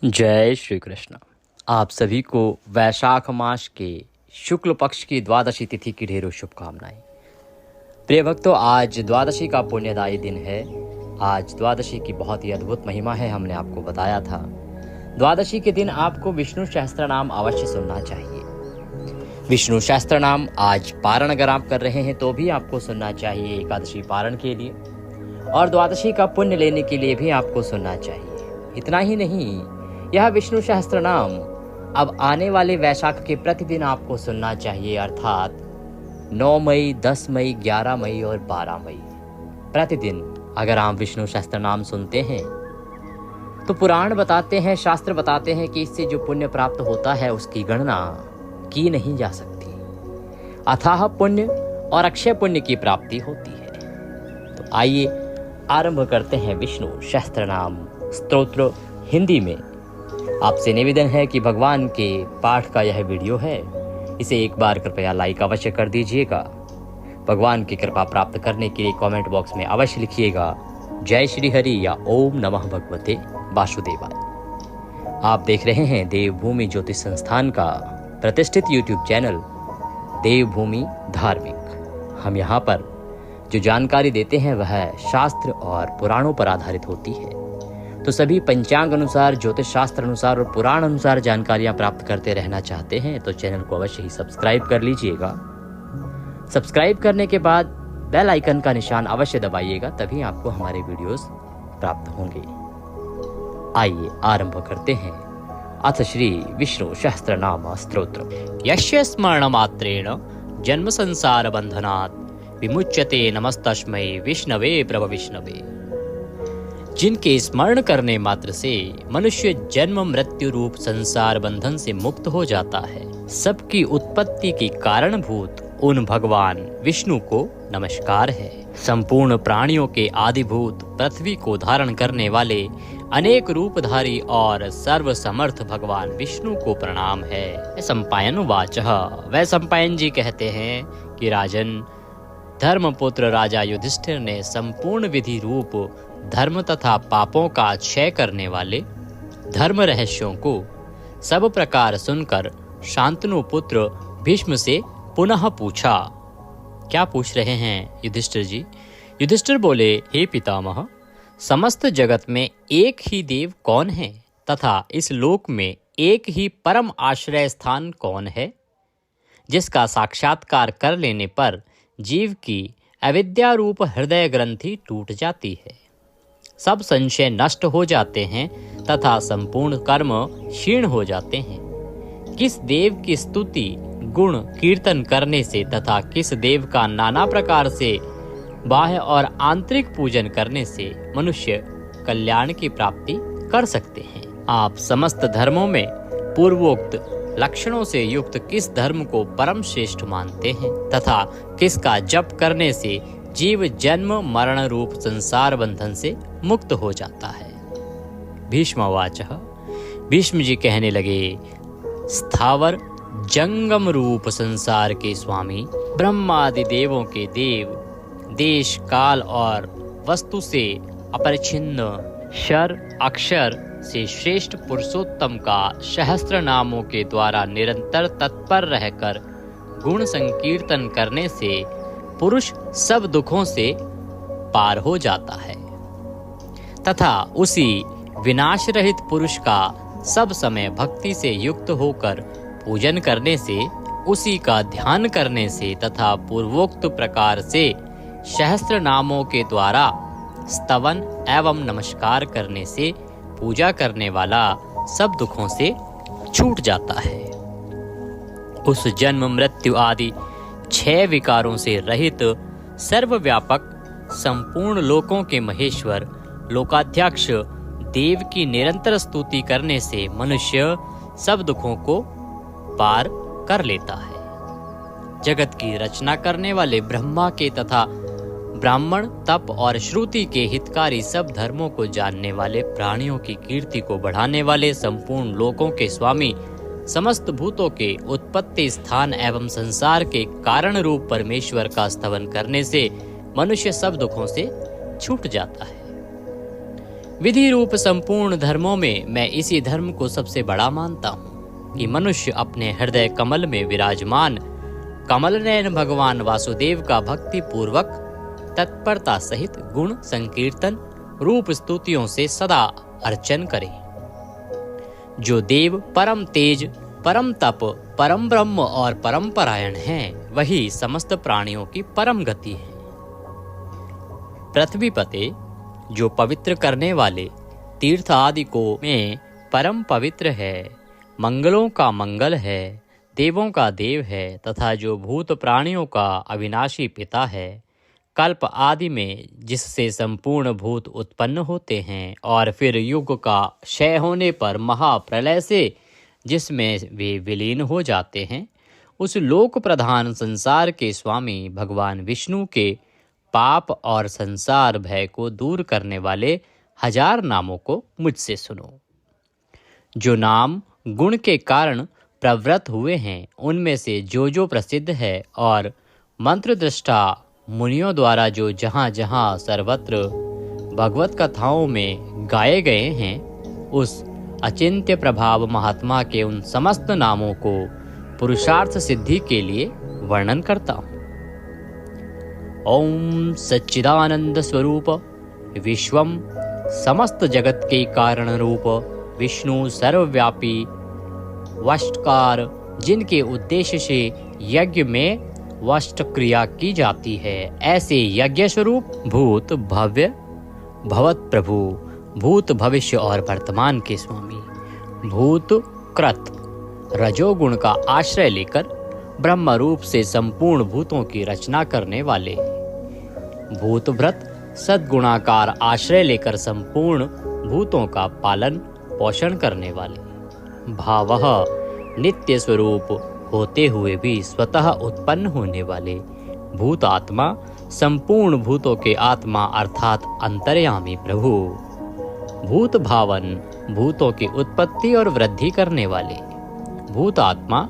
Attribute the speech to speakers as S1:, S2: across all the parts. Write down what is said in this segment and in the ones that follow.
S1: जय श्री कृष्ण। आप सभी को वैशाख मास के शुक्ल पक्ष की द्वादशी तिथि की ढेरों शुभकामनाएं। प्रिय भक्तों, आज द्वादशी का पुण्यदायी दिन है। आज द्वादशी की बहुत ही अद्भुत महिमा है, हमने आपको बताया था। द्वादशी के दिन आपको विष्णु सहस्त्र नाम अवश्य सुनना चाहिए। विष्णु सहस्त्र नाम आज पारण अगर आप कर रहे हैं तो भी आपको सुनना चाहिए, एकादशी पारण के लिए, और द्वादशी का पुण्य लेने के लिए भी आपको सुनना चाहिए। इतना ही नहीं, यह विष्णु सहस्त्र नाम अब आने वाले वैशाख के प्रतिदिन आपको सुनना चाहिए, अर्थात 9 मई, 10 मई, 11 मई और 12 मई प्रतिदिन अगर आप विष्णु सहस्त्र नाम सुनते हैं तो पुराण बताते हैं, शास्त्र बताते हैं कि इससे जो पुण्य प्राप्त होता है उसकी गणना की नहीं जा सकती। अथाह पुण्य और अक्षय पुण्य की प्राप्ति होती है। तो आइए आरंभ करते हैं विष्णु सहस्त्र नाम स्तोत्र हिंदी में। आपसे निवेदन है कि भगवान के पाठ का यह वीडियो है, इसे एक बार कृपया लाइक अवश्य कर दीजिएगा। भगवान की कृपा प्राप्त करने के लिए कमेंट बॉक्स में अवश्य लिखिएगा जय श्री हरि या ओम नमः भगवते वासुदेवाय। आप देख रहे हैं देवभूमि ज्योतिष संस्थान का प्रतिष्ठित यूट्यूब चैनल देवभूमि धार्मिक। हम यहाँ पर जो जानकारी देते हैं वह शास्त्र और पुराणों पर आधारित होती है। तो सभी पंचांग अनुसार, ज्योतिष शास्त्र अनुसार और पुराण अनुसार जानकारियां प्राप्त करते रहना चाहते हैं तो चैनल को अवश्य ही सब्सक्राइब कर लीजिएगा। सब्सक्राइब करने के बाद बेल आइकन का निशान अवश्य दबाइएगा, तभी आपको हमारे वीडियोस प्राप्त होंगे। आइए आरंभ करते हैं अथ श्री विष्णु सहस्त्र नाम स्तोत्र। यस्य स्मरण मात्रेण जन्म संसार बंधनात् विमुच्यते नमस्तस्मै विष्णवे प्रभ विष्णवे। जिनके स्मरण करने मात्र से मनुष्य जन्म मृत्यु रूप संसार बंधन से मुक्त हो जाता है, सबकी उत्पत्ति की कारणभूत उन भगवान विष्णु को नमस्कार है। संपूर्ण प्राणियों के आदिभूत पृथ्वी को धारण करने वाले अनेक रूपधारी और सर्व समर्थ भगवान विष्णु को प्रणाम है। सम्पायन वाचः, वह सम्पायन जी कहते हैं कि राजन, धर्मपुत्र राजा युधिष्ठिर ने संपूर्ण विधि रूप धर्म तथा पापों का क्षय करने वाले धर्म रहस्यों को सब प्रकार सुनकर शांतनु पुत्र भीष्म से पुनः पूछा। क्या पूछ रहे हैं युधिष्ठिर जी? युधिष्ठिर बोले, हे पितामह, समस्त जगत में एक ही देव कौन है तथा इस लोक में एक ही परम आश्रय स्थान कौन है, जिसका साक्षात्कार कर लेने पर जीव की अविद्या रूप हृदय ग्रंथि टूट जाती है, सब संशय नष्ट हो जाते हैं तथा संपूर्ण कर्म क्षीण हो जाते हैं। किस देव की स्तुति गुण कीर्तन करने से तथा किस देव का नाना प्रकार से बाह्य और आंतरिक पूजन करने से मनुष्य कल्याण की प्राप्ति कर सकते हैं। आप समस्त धर्मों में पूर्वोक्त लक्षणों से युक्त किस धर्म को परम श्रेष्ठ मानते हैं तथा किसका जप करने से जीव जन्म मरण रूप संसार बंधन से मुक्त हो जाता है। भीष्मवाचः, भीष्म जी कहने लगे, स्थावर जंगम रूप संसार के स्वामी ब्रह्मादि देवों के देव, देश काल और वस्तु से अपरिच्छिन्न क्षर अक्षर से श्रेष्ठ पुरुषोत्तम का सहस्त्र नामों के द्वारा निरंतर तत्पर रहकर गुण संकीर्तन करने से पुरुष सब दुखों से पार हो जाता है तथा उसी विनाश रहित पुरुष का सब समय भक्ति से युक्त होकर पूजन करने से, उसी का ध्यान करने से तथा पूर्वोक्त प्रकार से सहस्त्र नामों के द्वारा स्तवन एवं नमस्कार करने से पूजा करने वाला सब दुखों से छूट जाता है। उस जन्म मृत्यु आदि 6 विकारों से रहित सर्वव्यापक संपूर्ण लोकों के महेश्वर लोकाध्यक्ष देव की निरंतर स्तुति करने से मनुष्य सब दुखों को पार कर लेता है। जगत की रचना करने वाले ब्रह्मा के तथा ब्राह्मण, तप और श्रुति के हितकारी सब धर्मों को जानने वाले, प्राणियों की कीर्ति को बढ़ाने वाले, संपूर्ण लोकों के स्वामी, समस्त भूतों के उत्पत्ति स्थान एवं संसार के कारण रूप परमेश्वर का स्तवन करने से मनुष्य सब दुखों से छूट जाता है। विधि रूप संपूर्ण धर्मों में मैं इसी धर्म को सबसे बड़ा मानता हूँ कि मनुष्य अपने हृदय कमल में विराजमान कमल नयन भगवान वासुदेव का भक्ति पूर्वक तत्परता सहित गुण संकीर्तन रूप स्तुतियों से सदा अर्चन करे। जो देव परम तेज, परम तप, परम ब्रह्म और परम परायण हैं, वही समस्त प्राणियों की परम गति है। पृथ्वी पते जो पवित्र करने वाले तीर्थ आदि को में परम पवित्र है, मंगलों का मंगल है, देवों का देव है तथा जो भूत प्राणियों का अविनाशी पिता है, कल्प आदि में जिससे संपूर्ण भूत उत्पन्न होते हैं और फिर युग का क्षय होने पर महाप्रलय से जिसमें वे विलीन हो जाते हैं, उस लोक प्रधान संसार के स्वामी भगवान विष्णु के पाप और संसार भय को दूर करने वाले 1000 नामों को मुझसे सुनो। जो नाम गुण के कारण प्रवृत्त हुए हैं, उनमें से जो प्रसिद्ध है और मंत्र दृष्टा मुनियों द्वारा जो जहाँ जहाँ सर्वत्र भगवत कथाओं में गाए गए हैं, उस अचिंत्य प्रभाव महात्मा के उन समस्त नामों को पुरुषार्थ सिद्धि के लिए वर्णन करता हूँ। ओम सच्चिदानंद स्वरूप विश्वम समस्त जगत के कारण रूप विष्णु सर्वव्यापी वष्टकार, जिनके उद्देश्य से यज्ञ में वष्ट क्रिया की जाती है, ऐसे यज्ञ स्वरूप भूत भव्य भवत प्रभु, भूत भविष्य और वर्तमान के स्वामी, भूत कृत रजोगुण का आश्रय लेकर ब्रह्म रूप से संपूर्ण भूतों की रचना करने वाले, भूत भ्रत सद्गुणाकार आश्रय लेकर संपूर्ण भूतों का पालन पोषण करने वाले, भावः नित्य स्वरूप होते हुए भी स्वतः उत्पन्न होने वाले, भूत आत्मा संपूर्ण भूतों के आत्मा अर्थात अंतर्यामी प्रभु, भूत भावन भूतों की उत्पत्ति और वृद्धि करने वाले, भूत आत्मा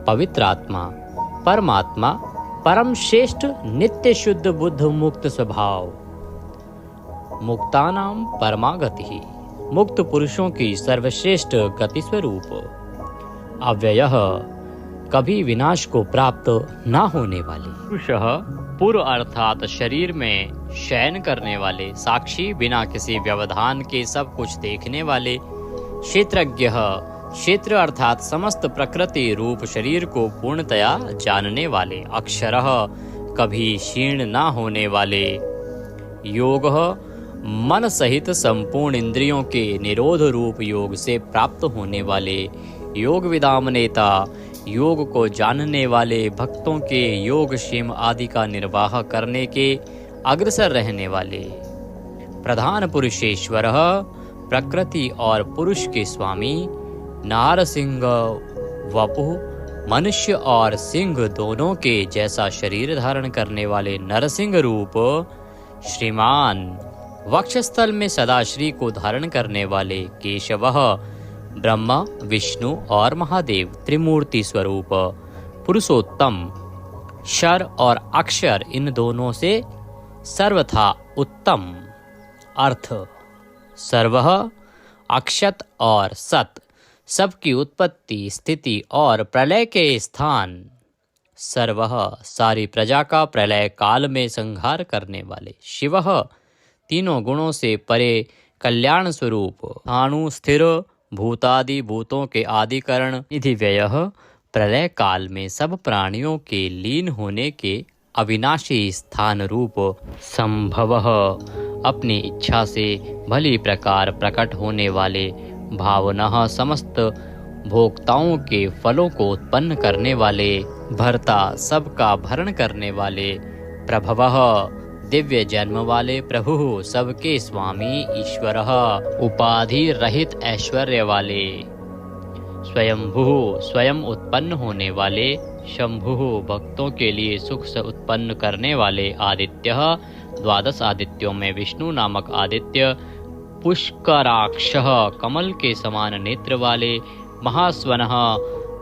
S1: पवित्र आत्मा परमात्मा परम श्रेष्ठ नित्य शुद्ध बुद्ध मुक्त स्वभाव, मुक्तानाम परमा गति, मुक्त पुरुषों की सर्वश्रेष्ठ गति स्वरूप, अव्ययः कभी विनाश को प्राप्त न होने वाले, पुरुषः पूर्व अर्थात शरीर में शयन करने वाले, साक्षी बिना किसी व्यवधान के सब कुछ देखने वाले, क्षेत्रज्ञः क्षेत्र अर्थात समस्त प्रकृति रूप शरीर को पूर्णतया जानने वाले, अक्षरः कभी क्षीण न होने वाले, योगः मन सहित संपूर्ण इंद्रियों के निरोध रूप योग से प्राप्त होने वाले, योग विदाम नेता योग को जानने वाले, भक्तों के योग क्षेम आदि का निर्वाह करने के अग्रसर रहने वाले, प्रधान पुरुषेश्वरः प्रकृति और पुरुष के स्वामी, नारसिंह वपुः मनुष्य और सिंह दोनों के जैसा शरीर धारण करने वाले नरसिंह रूप, श्रीमान वक्षस्थल में सदाश्री को धारण करने वाले, केशवः ब्रह्मा विष्णु और महादेव त्रिमूर्ति स्वरूप, पुरुषोत्तम क्षर और अक्षर इन दोनों से सर्वथा उत्तम, अर्थ सर्वः अक्षत और सत सबकी उत्पत्ति स्थिति और प्रलय के स्थान, सर्वः सारी प्रजा का प्रलय काल में संहार करने वाले, शिवः तीनों गुणों से परे कल्याण स्वरूप, स्थाणु स्थिर भूतादि भूतों के आदिकरण, निधि व्ययः प्रलय काल में सब प्राणियों के लीन होने के अविनाशी स्थान रूप, संभवः अपनी इच्छा से भली प्रकार प्रकट होने वाले, भावनः समस्त भोक्ताओं के फलों को उत्पन्न करने वाले, भर्ता सबका भरण करने वाले, प्रभवः दिव्य जन्म वाले प्रभु सबके स्वामी, ईश्वरः उपाधि रहित ऐश्वर्य वाले, स्वयंभुः स्वयं उत्पन्न होने वाले, शंभुः भक्तों के लिए सुख से उत्पन्न करने वाले, आदित्यः 12 आदित्यों में विष्णु नामक आदित्य, पुष्कराक्षः कमल के समान नेत्र वाले, महास्वनः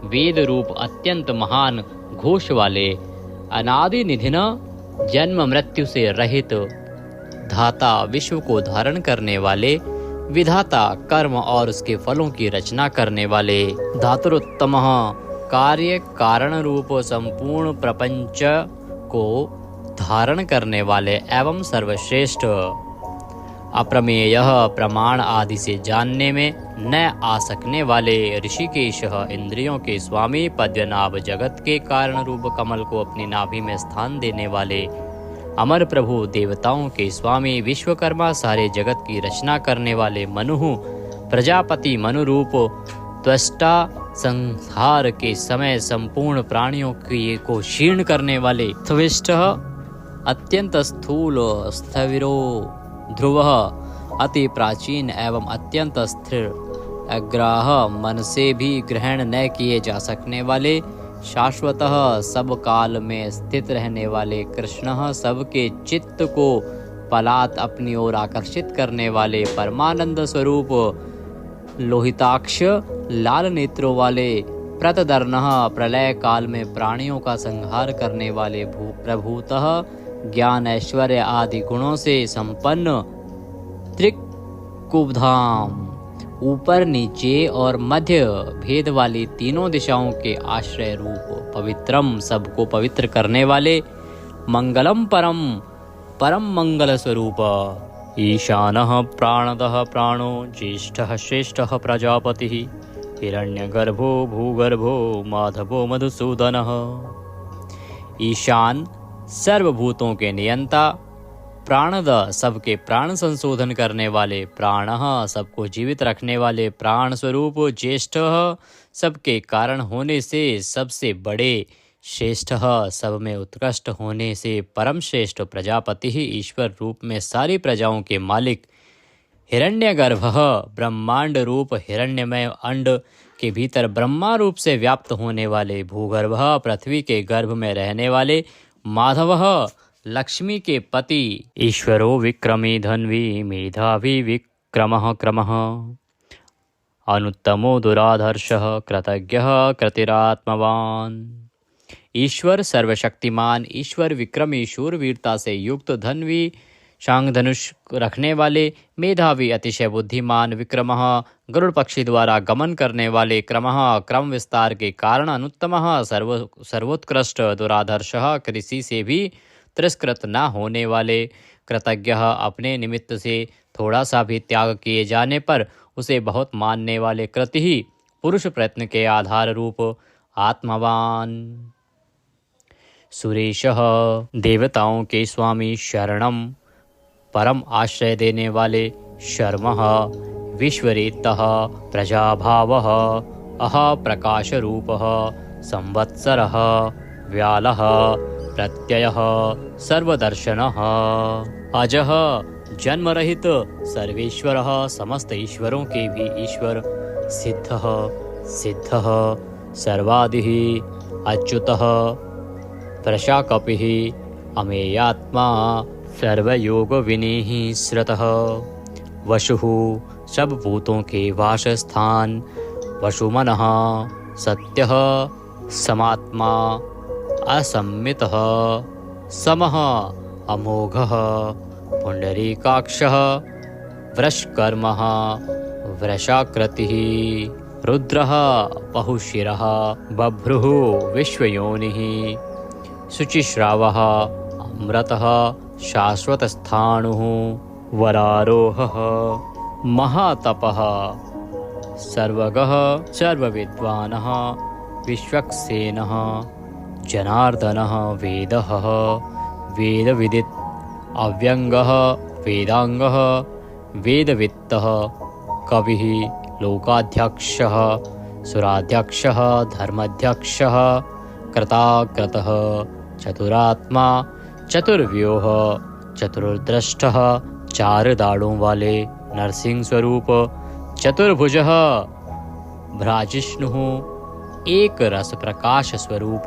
S1: वेद रूप अत्यंत महान घोष वाले, अनादि निधिन जन्म मृत्यु से रहित, धाता, विश्व को धारण करने वाले, विधाता, कर्म और उसके फलों की रचना करने वाले, धातुरुत्तमः, कार्य कारण रूप संपूर्ण प्रपंच को धारण करने वाले एवं सर्वश्रेष्ठ, अप्रमेय, प्रमाण आदि से जानने में न आ सकने वाले, ऋषिकेश, इंद्रियों के स्वामी, पद्मनाभ, जगत के कारण रूप कमल को अपनी नाभि में स्थान देने वाले, अमर प्रभु, देवताओं के स्वामी, विश्वकर्मा, सारे जगत की रचना करने वाले, मनु, प्रजापति, मनु रूप त्वष्टा, संहार के समय संपूर्ण प्राणियों को क्षीण करने वाले, त्विष्ट, अत्यंत स्थूल, स्थविरो, ध्रुव, अति प्राचीन एवं अत्यंत स्थिर, अग्राह, मन से भी ग्रहण न किए जा सकने वाले, शाश्वतः, सब काल में स्थित रहने वाले, कृष्ण, सबके चित्त को पलात अपनी ओर आकर्षित करने वाले, परमानंद स्वरूप, लोहिताक्ष, लाल नेत्रों वाले, प्रतदर्नः, प्रलय काल में प्राणियों का संहार करने वाले, प्रभुतः, ज्ञान, ऐश्वर्य आदि गुणों से संपन्न, त्रिकुबधाम, ऊपर, नीचे और मध्य भेद वाली तीनों दिशाओं के आश्रय रूप, पवित्रम, सबको पवित्र करने वाले, मंगलम परम, परम मंगल स्वरूप, ईशानः प्राणदः प्राणो, ज्येष्ठः श्रेष्ठः प्रजापतिः, हिरण्यगर्भो भूगर्भो, माधवो मधुसूदनः। ईशान, सर्वभूतों के नियंता, प्राणद, सबके प्राण संशोधन करने वाले, प्राणः, सबको जीवित रखने वाले प्राण स्वरूप, ज्येष्ठः, सबके कारण होने से सबसे बड़े, श्रेष्ठः, सब में उत्कृष्ट होने से परम श्रेष्ठ, प्रजापति, ईश्वर रूप में सारी प्रजाओं के मालिक, हिरण्यगर्भः, ब्रह्मांड रूप हिरण्यमय अंड के भीतर ब्रह्मा रूप से व्याप्त होने वाले, भूगर्भः, पृथ्वी के गर्भ में रहने वाले, माधवः, लक्ष्मी के पति, ईश्वरो विक्रमी धन्वी, मेधावी विक्रमः क्रमः, अनुत्तमो दुराधर्षः, कृतज्ञः कृतिरात्मवान। ईश्वर सर्वशक्तिमान, ईश्वर विक्रमी, शूरवीरता से युक्त, धन्वी, शांग धनुष रखने वाले, मेधावी, अतिशय बुद्धिमान, विक्रमः, गरुड़ पक्षी द्वारा गमन करने वाले, क्रमः, क्रम विस्तार के कारण, अनुत्तमः, सर्वोत्कृष्ट, दुराधर्षः, किसी से भी तिरस्कृत न होने वाले, कृतज्ञः, अपने निमित्त से थोड़ा सा भी त्याग किए जाने पर उसे बहुत मानने वाले, कृति ही, पुरुष प्रयत्न के आधार रूप, आत्मवान। सुरेशः, देवताओं के स्वामी, शरणम, परम आश्रय देने वाले, शर्मः, विश्वरेतः, प्रजाभावः, अह प्रकाश रूपः, संवत्सरः, व्यालः, प्रत्ययः, सर्वदर्शनः, अजः, जन्मरहित, सर्वेश्वरः, समस्त ईश्वरों के भी ईश्वर, सिद्धः, सिद्धः, सर्वादिः, अच्युतः, प्रशाकपिः, अमेयात्मा, सर्वयोग विनीः श्रुतः, वशुः, सब भूतों के वासस्थान, वशुमनः, सत्यः, समात्मा, असम्मितः, समः, अमोघः, पुंडरीकाक्षः, वृषकर्मः, वृषाकृतिः, रुद्रः, बहुशिरः, बभ्रुः, विश्वयोनिः, शुचिश्रावः, अमृतः, शाश्वतस्थाणुः, वरारोहः, महातपः, सर्वगः, सर्वविद्वानः, विश्वक्सेनः, जनार्दनः, वेदः, वेदविदित्, अव्यंगः, वेदांगः, वेदवित्तः, कविः, लोकाध्यक्षः, सुराध्यक्षः, धर्माध्यक्षः, कृताकृतः, चतुरात्मा, चतुर्व्यूह, चतुर्दृष्टः, चार दाढ़ों वाले, नरसिंह स्वरूप, चतुर्भुजः, भ्राजिष्णुः, एक रस प्रकाश स्वरूप,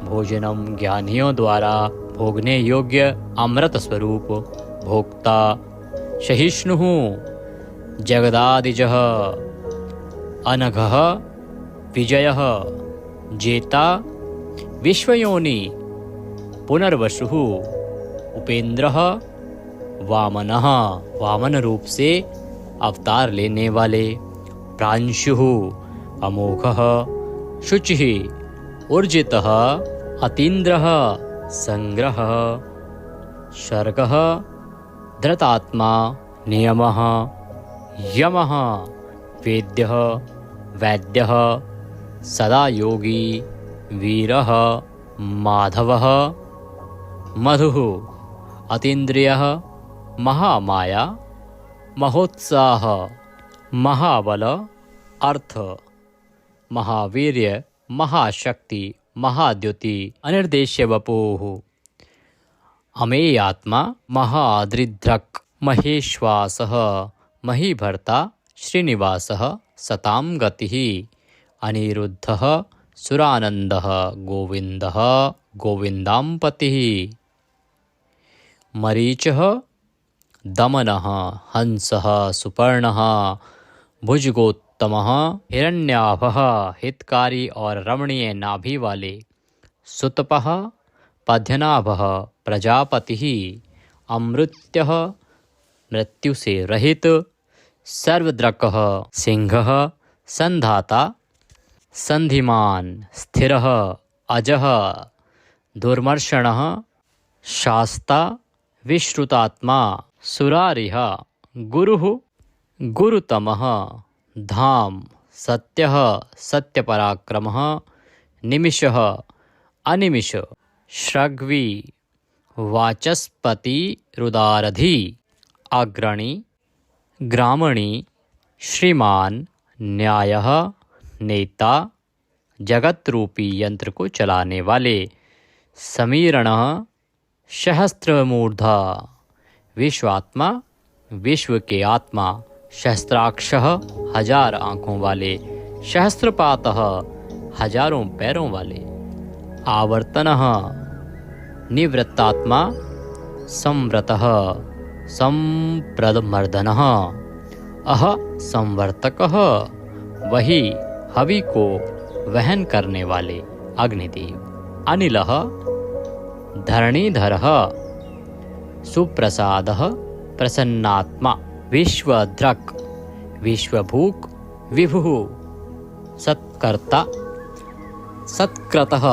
S1: भोजनम, ज्ञानियों द्वारा भोगने योग्य अमृत स्वरूप, भोक्ता, सहिष्णुः, जगदादिजः, अनघः, विजयः, जेता, विश्वयोनि, पुनर्वसुः, उपेन्द्रः, वामनः वामन रूप से अवतार लेने वाले, प्रांशुः अमोघः, शुचिः ऊर्जितः, अतीन्द्रः संग्रहः, शर्गः धृतात्मा, नियमः यमः, वेद्यः वैद्यः, सदा योगी, वीरः माधवः, मधुः अतीन्द्रियः, महामाया, महोत्साह, महाबल, अर्थ, महावीर्य, महाशक्ति, महाद्युति, अनिर्देश्य वपुः, अमेयात्मा, महादृढ्रक्, महेश्वासः, महीभर्ता, श्रीनिवासः, सतां गतिः, अनिरुद्धः, सुरानन्दः, गोविन्दः, गोविन्दाम्पतिः, मरीचः, दमनः, हंसः, सुपर्णः, भुजगोत्तमः, हिरण्याभः, हितकारी और रमणीय नाभि वाले, सुतपः, पद्यनाभः, प्रजापतिः, अमृत्यः, मृत्यु से रहित, सर्वद्रकः, सिंहः, संधाता, संधिमान, स्थिरः, अजः, दुर्मर्षणः, शास्ता, विश्रुतात्मा, सुरारिः, गुरुः, गुरुतमः, धाम, सत्यः, सत्यपराक्रमः, निमिषः, अनिमिष, श्रग्वी, वाचस्पति, रुदारधि, अग्रणी, ग्रामणी, श्रीमान, न्यायः, नेता, जगत रूपी यंत्र को चलाने वाले, समीरणः, सहस्त्रमूर्धा, विश्वात्मा, विश्व के आत्मा, सहस्त्राक्षः, हजार आँखों वाले, सहस्त्रपातः, हजारों पैरों वाले, आवर्तनः, निवृत्तात्मा, संव्रतः, संप्रदमर्दनः, अह संवर्तकः, वही हवि को वहन करने वाले, अग्निदेव, अनिलः, धरणीधरः, सुप्रसादः, प्रसन्नात्मा, विश्वद्रक्, विश्वभूक्, विभुः, सत्कर्ता, सत्क्रतः,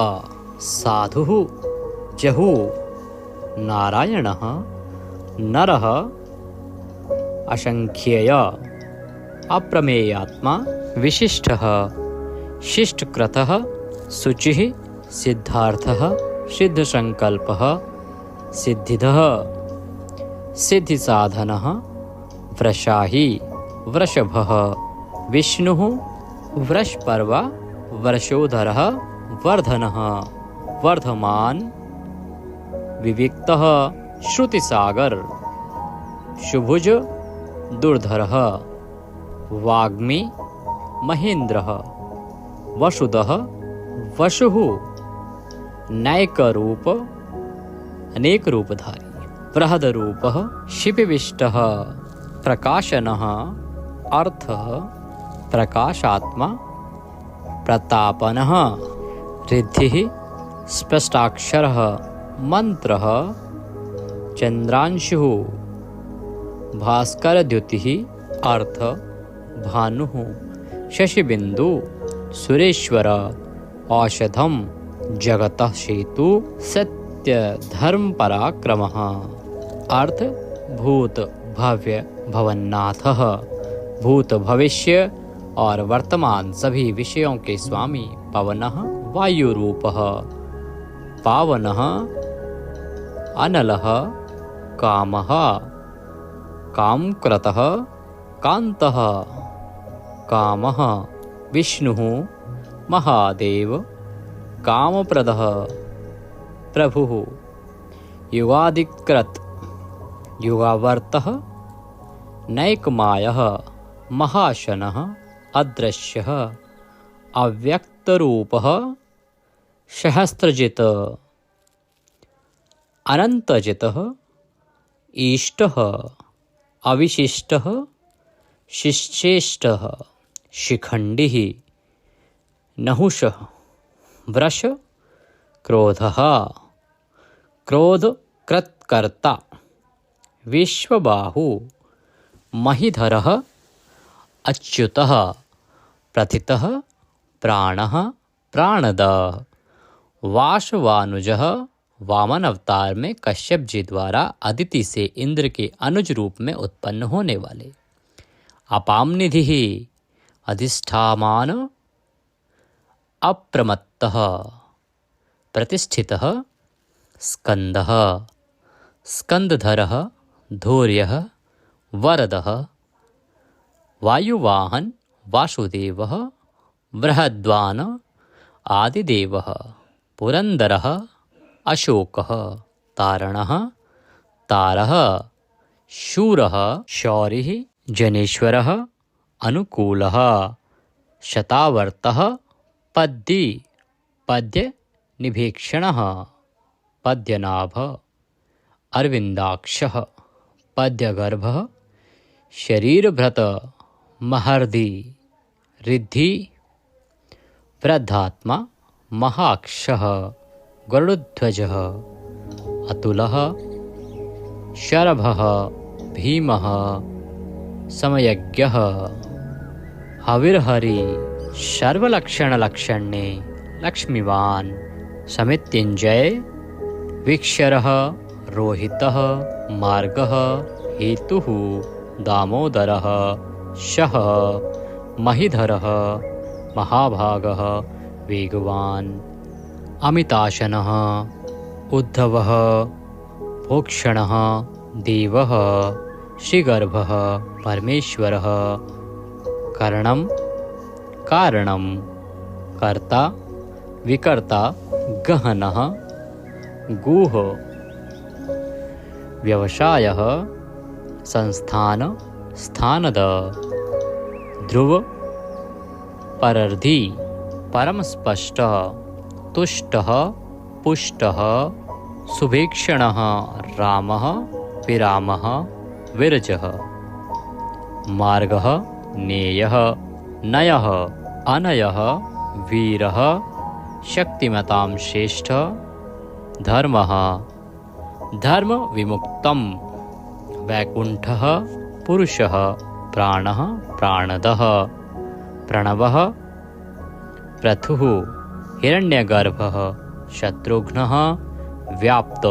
S1: साधुः, जहु, नारायणः, नरः, असंख्येय, अप्रमेयात्मा, विशिष्टः, शिष्टकृतः, शुचिः, सिद्धार्थः, सिद्धसंकल्पः, सिद्धिदः, सिद्धिसाधनः, वृषाही, वृषभः, विष्णुः, वृषपर्वा, वर्षोधरः, वर्धनः, वर्धमान, विविक्तः, श्रुतिसागर, शुभुज, दुर्धरः, वाग्मी, महेन्द्रः, वसुदः, वसुः, नैकरूप, अनेक रूपधारी, बृहदरूपः, शिपिविष्टः, प्रकाशनः, अर्थः, प्रकाशात्मा, प्रतापनः, रिद्धिः, स्पष्टाक्षरः, मंत्रः, चंद्रांशुः, भास्करद्युतिः, अर्थ, भानुः, शशिबिंदु, सुरेश्वर, औषधम, जगतः सेतु, सत्य धर्म पराक्रमः, अर्थ, भूत भव्य भवन्नाथः, भूत भविष्य और वर्तमान सभी विषयों के स्वामी, पवनः, वायुरूपः, पावनः, अनलः, कामः, कामकृतः, कान्तः, कामः, विष्णुः, महादेव, कामप्रदः, प्रभुः, युगादिकृत, युगावर्तः, नैकमायः, महाशनः, अदृश्यः, अव्यक्तरूपः, सहस्रजित्, अनन्तजितः, ईष्टः, अविशिष्टः, शिश्चेष्टः, शिखण्डिः, नहुषः, वृष, क्रोधः, क्रोधकृत्कर्ता, विश्वबाहु महीधरः अच्युतः प्रथितः प्राणः प्राणदः वासवानुजः वामन अवतार में कश्यप जी द्वारा अदिति से इंद्र के अनुज रूप में उत्पन्न होने वाले। अपाम निधि अधिष्ठामान अप्रमत्तः प्रतिष्ठितः स्कंदः स्कंदधरः धैर्यः वरदः वायुवाहन वासुदेवः बृहद्वान आदिदेवः पुरंदरः अशोकः तारणः तारः शूरः शौरिः जनेश्वरः अनुकूलः शतावर्तः पद्दी पद्य निभीक्षणः पद्यनाभः अरविंदाक्षः पद्यगर्भः शरीरभृत महर्दि रिद्धि वृद्धात्मा महाक्षः गरुडध्वजः अतुलः शरभः भीमः समयज्ञः हविर्हरि सर्वलक्षणलक्षणे लक्ष्मीवान् समित्युञ्जय वीक्षरः रोहितः मार्गः हेतुः दामोदरः शः महीधरः महाभागः वेगवान् अमिताशनः उद्धवः भोक्षणः देवः श्रीगर्भः परमेश्वरः कर्णं कारणं कर्ता विकर्ता गहनः गुह व्यवसायः संस्थान स्थानद ध्रुव परर्धि परम स्पष्ट तुष्टः पुष्टः सुभीक्षणः रामः विरामः विरजः मार्गः नेयः नयः अनयः वीरः शक्तिमतां श्रेष्ठ धर्मः धर्म विमुक्तं वैकुंठः पुरुषः प्राणः प्राणदः प्रणवः पृथुः हिरण्यगर्भः शत्रुघ्नः व्याप्त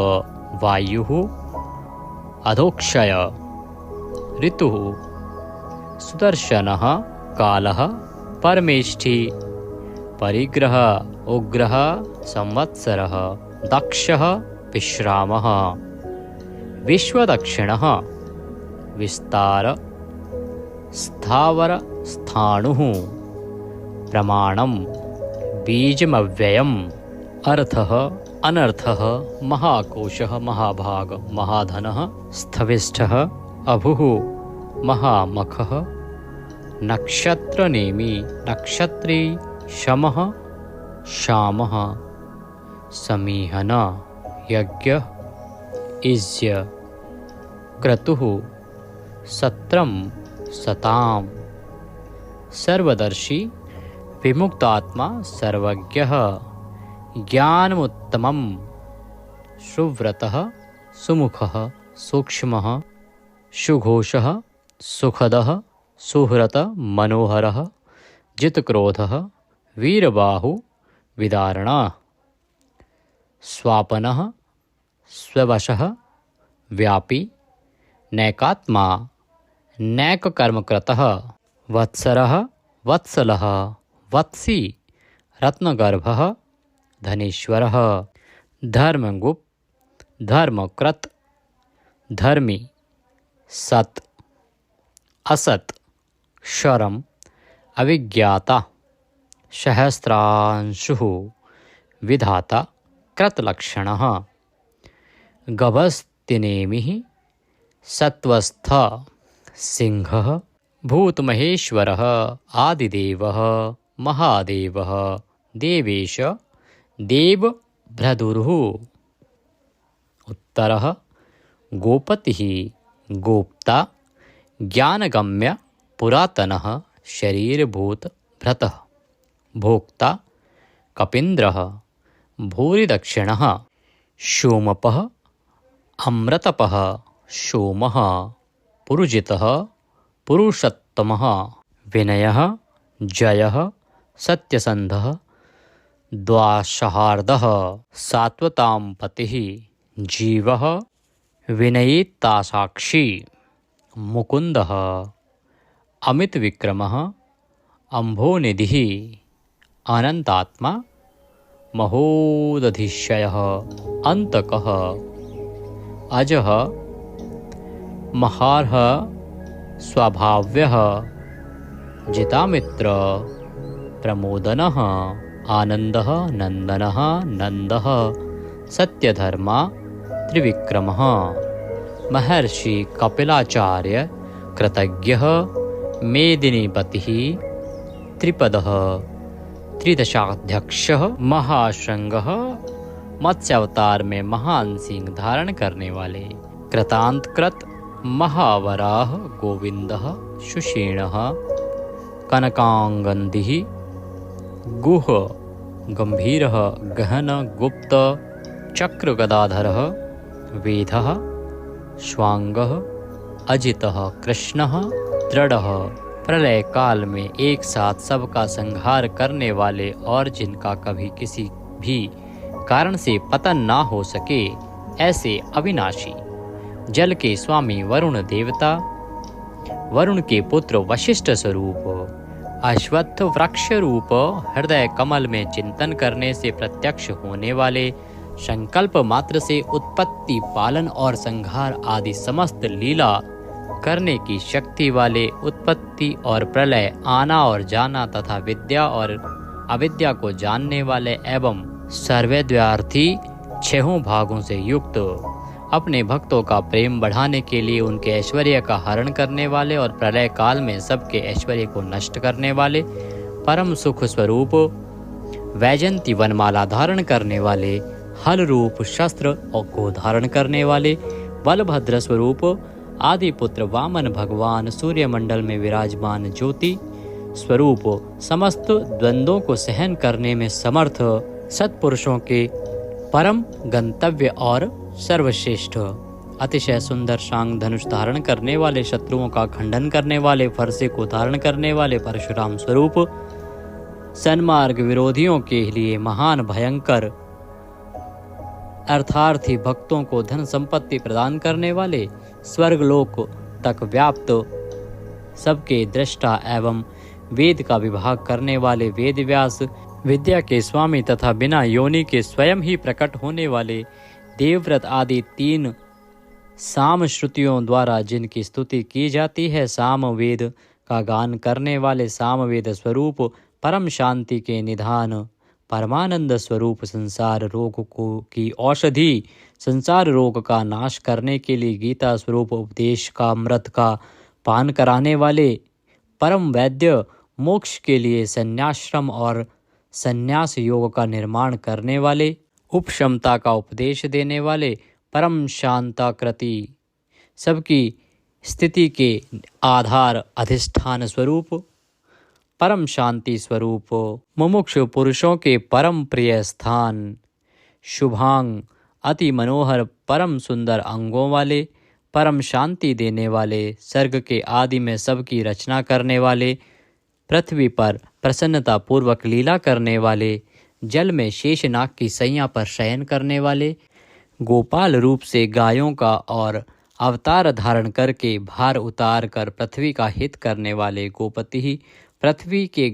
S1: वायुः अधोक्षय ऋतुः सुदर्शनः कालः परमेष्ठी परिग्रह उग्रः संवत्सरः दक्षः विश्रामः विश्वदक्षिणः विस्तार स्थावर स्थाणुः प्रमाणं बीजमव्ययम् अर्थः अनर्थः महाकोशः महाभाग महाधनः स्थविष्ठः अभुः महामखः नक्षत्रनेमी नक्षत्री शमः शामः समीहन यज्ञ इज्य क्रतुः सत्रम सताम सर्वदर्शी विमुक्तात्मा सर्वज्ञः ज्ञानमुत्तमं सुव्रतः सुमुखः सूक्ष्मः सुघोषः सुखदः सुहृत मनोहरः जितक्रोधः वीरबाहु विदारणः स्वापनः स्ववशः व्यापी नैकात्मा नैककर्मकृतः वत्सरः वत्सलः वत्सी रत्नगर्भः धनेश्वरः धर्मगुप्त धर्मकृत धर्मी सत असत क्षरम अविज्ञाता सहस्रांशुः विधाता कृतलक्षणः गभस्तिनेमिः सत्वस्थ सिंहः भूतमहेश्वरः आदिदेवः महादेवः देवेश देवभ्रदुरुः उत्तरः गोपतिः गोप्ता ज्ञानगम्य पुरातनः शरीरभूत भ्रतः भोक्ता कपीन्द्रः भूरिदक्षिणः सोमपः अमृतपः सोमः पुरुजितः पुरुषोत्तमः विनयः जयः सत्यसन्धः द्वासहार्दः सात्वतां पतिः जीवः विनयितासाक्षी मुकुन्दः अमितविक्रमः अम्भोनिधिः अनन्तात्मा महोदधिशयः अन्तकः अजः महार्ह स्वभाव्यः जितामित्र प्रमोदनः आनन्दः नन्दनः नन्दः सत्यधर्मा त्रिविक्रमः महर्षि कपिलाचार्य कृतज्ञः मेदिनीपतिः त्रिपदः त्रिदशाध्यक्षः महाशृंगः मत्स्यावतार में महान सिंह धारण करने वाले कृतांतकृत महावराह गोविंदः सुषेणः कनकांगन्दिः गुह गंभीरः गहन गुप्त चक्र गदाधरः वेदः श्वांगः अजितः कृष्णः दृढ़ः प्रलय काल में एक साथ सबका संहार करने वाले और जिनका कभी किसी भी कारण से पतन ना हो सके ऐसे अविनाशी जल के स्वामी वरुण देवता वरुण के पुत्र वशिष्ठ स्वरूप अश्वत्थ वृक्ष रूप हृदय कमल में चिंतन करने से प्रत्यक्ष होने वाले संकल्प मात्र से उत्पत्ति पालन और संहार आदि समस्त लीला करने की शक्ति वाले उत्पत्ति और प्रलय आना और जाना तथा विद्या और अविद्या को जानने वाले एवं सर्वव्यार्थी छहों भागों से युक्त अपने भक्तों का प्रेम बढ़ाने के लिए उनके ऐश्वर्य का हरण करने वाले और प्रलय काल में सबके ऐश्वर्य को नष्ट करने वाले परम सुख स्वरूप वैजंती वनमाला धारण करने वाले हल रूप शस्त्र को धारण करने वाले बलभद्र स्वरूप आदि पुत्र वामन भगवान सूर्यमंडल में विराजमान ज्योति स्वरूप समस्त द्वंद्वों को सहन करने में समर्थ सत्पुरुषों के परम गंतव्य और सर्वश्रेष्ठ अतिशय सुंदर शांग धनुष धारण करने वाले शत्रुओं का खंडन करने वाले फरसे को धारण करने वाले परशुराम स्वरूप सन्मार्ग विरोधियों के लिए महान भयंकर अर्थार्थी भक्तों को धन संपत्ति प्रदान करने वाले स्वर्गलोक तक व्याप्त सबके दृष्टा एवं वेद का विभाग करने वाले वेद व्यास विद्या के स्वामी तथा बिना योनि के स्वयं ही प्रकट होने वाले देवव्रत आदि तीन साम श्रुतियों द्वारा जिनकी स्तुति की जाती है साम वेद का गान करने वाले साम वेद स्वरूप परम शांति के निधान परमानंद स्वरूप संसार रोग को की औषधि संसार रोग का नाश करने के लिए गीता स्वरूप उपदेश का अमृत का पान कराने वाले परम वैद्य मोक्ष के लिए संन्याश्रम और संन्यास योग का निर्माण करने वाले उपशमता का उपदेश देने वाले परम शांताकृति सबकी स्थिति के आधार अधिष्ठान स्वरूप परम शांति स्वरूप मुमुक्षु पुरुषों के परम प्रिय स्थान शुभांग अति मनोहर परम सुंदर अंगों वाले परम शांति देने वाले सर्ग के आदि में सबकी रचना करने वाले पृथ्वी पर प्रसन्नता पूर्वक लीला करने वाले जल में शेषनाग की सैया पर शयन करने वाले गोपाल रूप से गायों का और अवतार धारण करके भार उतार कर पृथ्वी का हित करने वाले गोपति ही पृथ्वी के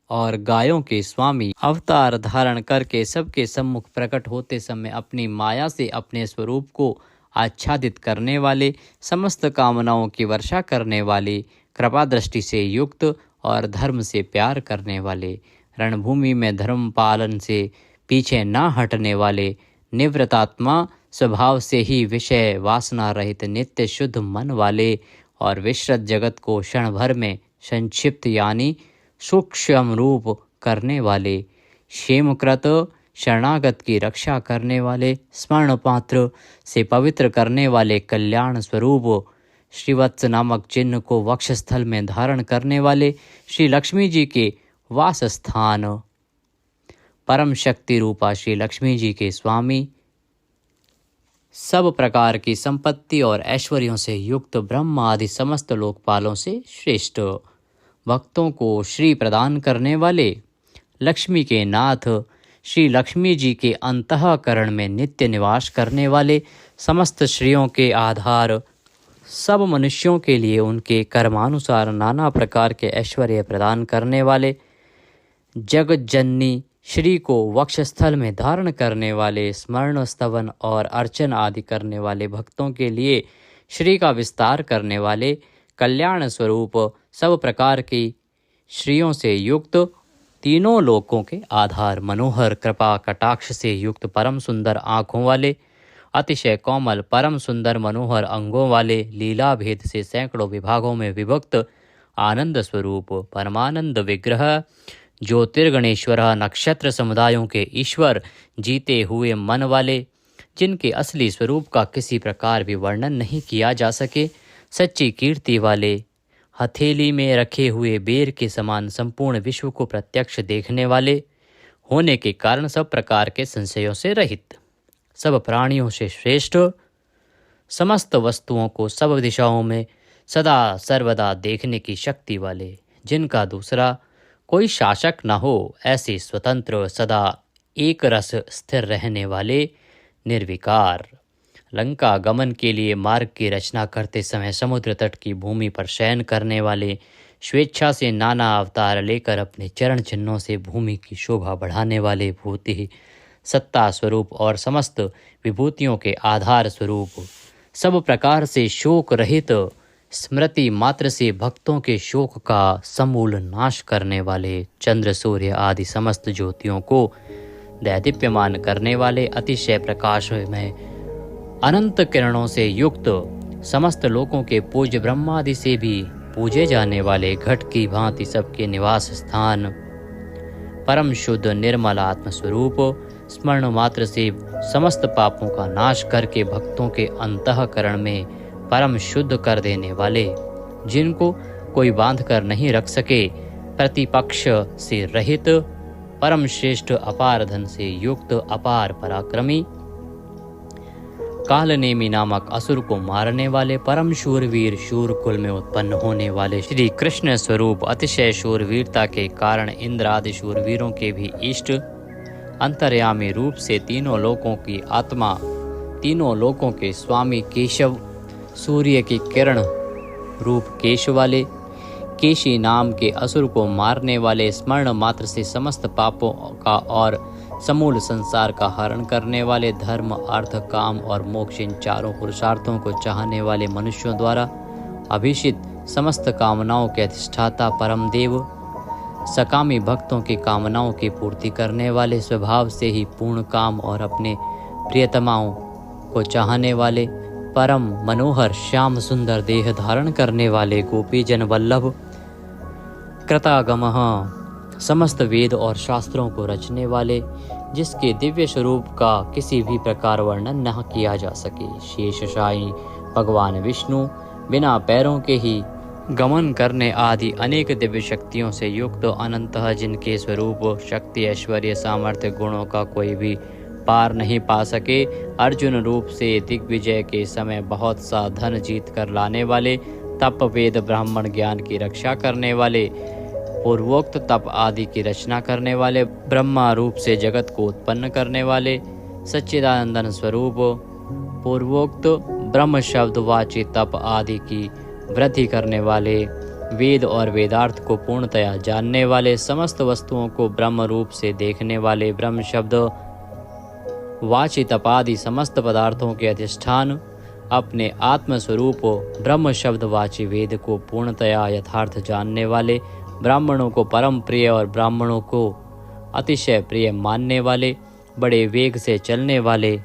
S1: और गायों के स्वामी अवतार धारण करके सबके सम्मुख प्रकट होते समय अपनी माया से अपने स्वरूप को आच्छादित करने वाले समस्त कामनाओं की वर्षा करने वाले कृपा दृष्टि से युक्त और धर्म से प्यार करने वाले रणभूमि में धर्म पालन से पीछे न हटने वाले निवृत्तात्मा स्वभाव से ही विषय वासना रहित नित्य शुद्ध मन वाले और विश्रत जगत को क्षण भर में संक्षिप्त यानी सूक्ष्म रूप करने वाले क्षेमकृत शरणागत की रक्षा करने वाले स्वर्ण पात्र से पवित्र करने वाले कल्याण स्वरूप श्रीवत्स नामक चिन्ह को वक्षस्थल में धारण करने वाले श्री लक्ष्मी जी के वास स्थान परम शक्ति रूपा श्री लक्ष्मी जी के स्वामी सब प्रकार की संपत्ति और ऐश्वर्यों से युक्त ब्रह्म आदि समस्त लोकपालों से श्रेष्ठ, भक्तों को श्री प्रदान करने वाले, लक्ष्मी के नाथ, श्री लक्ष्मी जी के अंतःकरण में नित्य निवास करने वाले, समस्त श्रियों के आधार, सब मनुष्यों के लिए उनके कर्मानुसार नाना प्रकार के ऐश्वर्य प्रदान करने वाले, जगत जननी श्री को वक्षस्थल में धारण करने वाले, स्मरण स्तवन और अर्चन आदि करने वाले भक्तों के लिए श्री का विस्तार करने वाले, कल्याण स्वरूप सब प्रकार की श्रियों से युक्त, तीनों लोकों के आधार, मनोहर कृपा कटाक्ष से युक्त, परम सुंदर आँखों वाले, अतिशय कोमल परम सुंदर मनोहर अंगों वाले, लीला भेद से सैकड़ों विभागों में विभक्त, आनंद स्वरूप परमानंद विग्रह, ज्योतिर्गणेश्वर, नक्षत्र समुदायों के ईश्वर, जीते हुए मन वाले, जिनके असली स्वरूप का किसी प्रकार भी वर्णन नहीं किया जा सके, सच्ची कीर्ति वाले, हथेली में रखे हुए बेर के समान संपूर्ण विश्व को प्रत्यक्ष देखने वाले होने के कारण सब प्रकार के संशयों से रहित, सब प्राणियों से श्रेष्ठ, समस्त वस्तुओं को सब दिशाओं में सदा सर्वदा देखने की शक्ति वाले, जिनका दूसरा कोई शासक न हो, ऐसे स्वतंत्र सदा एक रस स्थिर रहने वाले, निर्विकार, लंका गमन के लिए मार्ग की रचना करते समय समुद्र तट की भूमि पर शयन करने वाले, स्वेच्छा से नाना अवतार लेकर अपने चरण चिन्हों से भूमि की शोभा बढ़ाने वाले, भूति सत्ता स्वरूप और समस्त विभूतियों के आधार स्वरूप, सब प्रकार से शोक रहित, स्मृति मात्र से भक्तों के शोक का समूल नाश करने वाले, चंद्र सूर्य आदि समस्त ज्योतियों को दैदीप्यमान करने वाले, अतिशय प्रकाश में अनंत किरणों से युक्त, समस्त लोकों के पूज्य ब्रह्मादि से भी पूजे जाने वाले, घट की भांति सबके निवास स्थान, परम शुद्ध निर्मल आत्म स्वरूप, स्मरण मात्र से समस्त पापों का नाश करके भक्तों के अंतःकरण में परम शुद्ध कर देने वाले, जिनको कोई बांध कर नहीं रख सके, प्रतिपक्ष से रहित, परम श्रेष्ठ अपार धन से युक्त, अपार पराक्रमी, कालनेमी नामक असुर को मारने वाले, परम शूरवीर, शूर कुल में उत्पन्न होने वाले, श्री कृष्ण स्वरूप, अतिशय शूरवीरता के कारण इंद्र आदि शूरवीरों के भी इष्ट, अंतर्यामी रूप से तीनों लोकों की आत्मा, तीनों लोकों के स्वामी केशव, सूर्य की किरण रूप केश वाले, केशी नाम के असुर को मारने वाले, स्मरण मात्र से समस्त पापों का और समूल संसार का हरण करने वाले, धर्म अर्थ काम और मोक्ष इन चारों पुरुषार्थों को चाहने वाले मनुष्यों द्वारा अभिषित, समस्त कामनाओं के अधिष्ठाता परम देव, सकामी भक्तों की कामनाओं की पूर्ति करने वाले, स्वभाव से ही पूर्ण काम और अपने प्रियतमाओं को चाहने वाले, परम मनोहर श्याम सुंदर देह धारण करने वाले, गोपी जन वल्लभ, कृतागमः, समस्त वेद और शास्त्रों को रचने वाले, जिसके दिव्य स्वरूप का किसी भी प्रकार वर्णन न किया जा सके, शेषशायी भगवान विष्णु, बिना पैरों के ही गमन करने आदि अनेक दिव्य शक्तियों से युक्त, अनंतः जिनके स्वरूप शक्ति ऐश्वर्य सामर्थ्य गुणों का कोई भी पार नहीं पा सके, अर्जुन रूप से दिग्विजय के समय बहुत सा धन जीत कर लाने वाले, तप वेद ब्राह्मण ज्ञान की रक्षा करने वाले, पूर्वोक्त तप आदि की रचना करने वाले, ब्रह्मा रूप से जगत को उत्पन्न करने वाले, सच्चिदानंदन स्वरूप, पूर्वोक्त ब्रह्म शब्द वाची तप आदि की वृद्धि करने वाले, वेद और वेदार्थ को पूर्णतया जानने वाले, समस्त वस्तुओं को ब्रह्म रूप से देखने वाले, ब्रह्म शब्द वाची तपादि समस्त पदार्थों के अधिष्ठान, अपने आत्म स्वरूप ब्रह्म शब्द वाची वेद को पूर्णतया यथार्थ जानने वाले, ब्राह्मणों को परम प्रिय और ब्राह्मणों को अतिशय प्रिय मानने वाले, बड़े वेग से चलने वाले,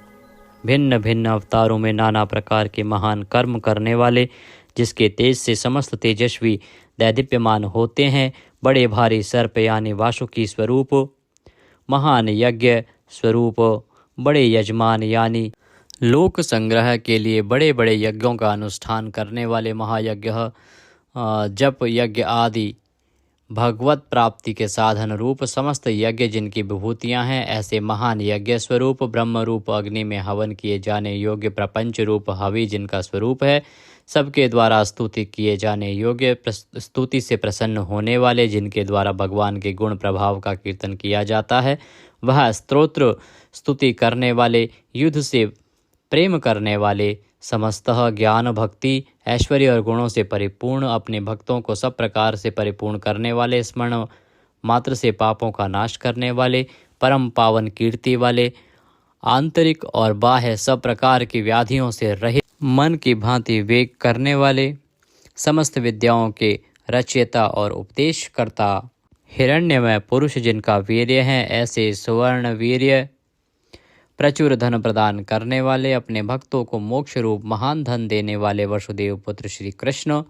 S1: भिन्न भिन्न अवतारों में नाना प्रकार के महान कर्म करने वाले, जिसके तेज से समस्त तेजस्वी दैदीप्यमान होते हैं, बड़े भारी सर्प यानी वासुकी स्वरूप, महान यज्ञ स्वरूप, बड़े यजमान यानी लोक संग्रह के लिए बड़े बड़े यज्ञों का अनुष्ठान करने वाले, महायज्ञ, जप यज्ञ आदि भगवत प्राप्ति के साधन रूप समस्त यज्ञ जिनकी विभूतियां हैं, ऐसे महान यज्ञ स्वरूप ब्रह्म रूप अग्नि में हवन किए जाने योग्य प्रपंच रूप हवि जिनका स्वरूप है, सबके द्वारा स्तुति किए जाने योग्य स्तुति से प्रसन्न होने वाले जिनके द्वारा भगवान के गुण प्रभाव का कीर्तन किया जाता है, वह स्तोत्र स्तुति करने वाले, युद्ध से प्रेम करने वाले, समस्तः ज्ञान भक्ति ऐश्वर्य और गुणों से परिपूर्ण, अपने भक्तों को सब प्रकार से परिपूर्ण करने वाले, स्मरण मात्र से पापों का नाश करने वाले, परम पावन कीर्ति वाले, आंतरिक और बाह्य सब प्रकार की व्याधियों से रहित, मन की भांति वेग करने वाले, समस्त विद्याओं के रचयिता और उपदेशकर्ता, हिरण्यमय पुरुष जिनका वीर्य है, ऐसे सुवर्ण वीर्य प्रचुर धन प्रदान करने वाले, अपने भक्तों को मोक्ष रूप महान धन देने वाले वसुदेव पुत्र श्री कृष्ण,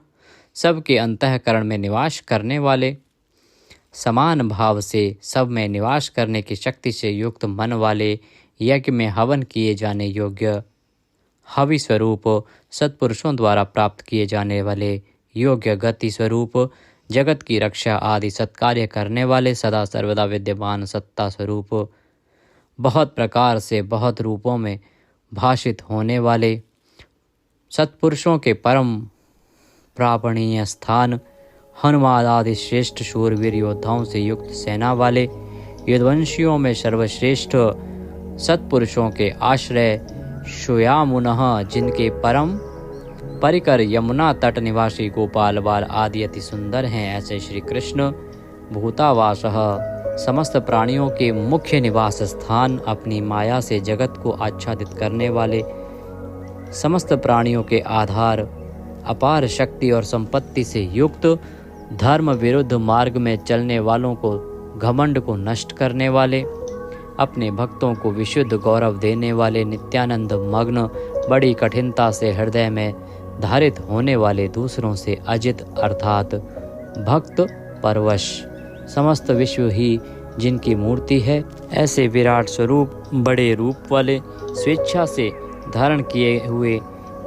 S1: सबके अंतःकरण में निवास करने वाले, समान भाव से सब में निवास करने की शक्ति से युक्त मन वाले, यज्ञ में हवन किए जाने योग्य हवि स्वरूप, सत्पुरुषों द्वारा प्राप्त किए जाने वाले योग्य गति स्वरूप, जगत की रक्षा आदि सत्कार्य करने वाले, सदा सर्वदा विद्यमान सत्ता स्वरूप, बहुत प्रकार से बहुत रूपों में भाषित होने वाले, सत्पुरुषों के परम प्रापणीय स्थान, हनुमान आदि श्रेष्ठ शूरवीर योद्धाओं से युक्त सेना वाले, यदुवंशियों में सर्वश्रेष्ठ सत्पुरुषों के आश्रय, श्यामुनः जिनके परम परिकर यमुना तट निवासी गोपाल बाल आदि अति सुंदर हैं, ऐसे श्री कृष्ण भूतावासः समस्त प्राणियों के मुख्य निवास स्थान, अपनी माया से जगत को आच्छादित करने वाले, समस्त प्राणियों के आधार, अपार शक्ति और संपत्ति से युक्त, धर्म विरुद्ध मार्ग में चलने वालों को घमंड को नष्ट करने वाले, अपने भक्तों को विशुद्ध गौरव देने वाले, नित्यानंद मग्न, बड़ी कठिनता से हृदय में धारित होने वाले, दूसरों से अजित अर्थात भक्त परवश, समस्त विश्व ही जिनकी मूर्ति है, ऐसे विराट स्वरूप बड़े रूप वाले, स्वेच्छा से धारण किए हुए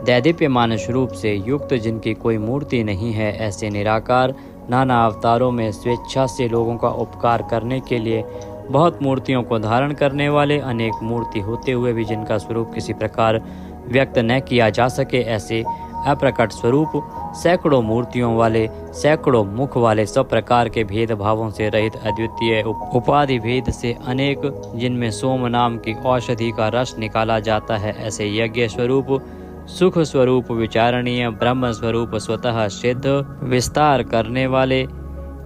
S1: दैदीप्यमान स्वरूप से युक्त, जिनकी कोई मूर्ति नहीं है, ऐसे निराकार, नाना अवतारों में स्वेच्छा से लोगों का उपकार करने के लिए बहुत मूर्तियों को धारण करने वाले, अनेक मूर्ति होते हुए भी जिनका स्वरूप किसी प्रकार व्यक्त न किया जा सके, ऐसे अप्रकट स्वरूप, सैकड़ों मूर्तियों वाले, सैकड़ों मुख वाले, सब प्रकार के भेदभावों से रहित, अद्वितीय उपाधि भेद से अनेक, जिनमें सोम नाम की औषधि का रस निकाला जाता है, ऐसे यज्ञ स्वरूप, सुख स्वरूप, विचारणीय ब्रह्म स्वरूप, स्वतः सिद्ध विस्तार करने वाले,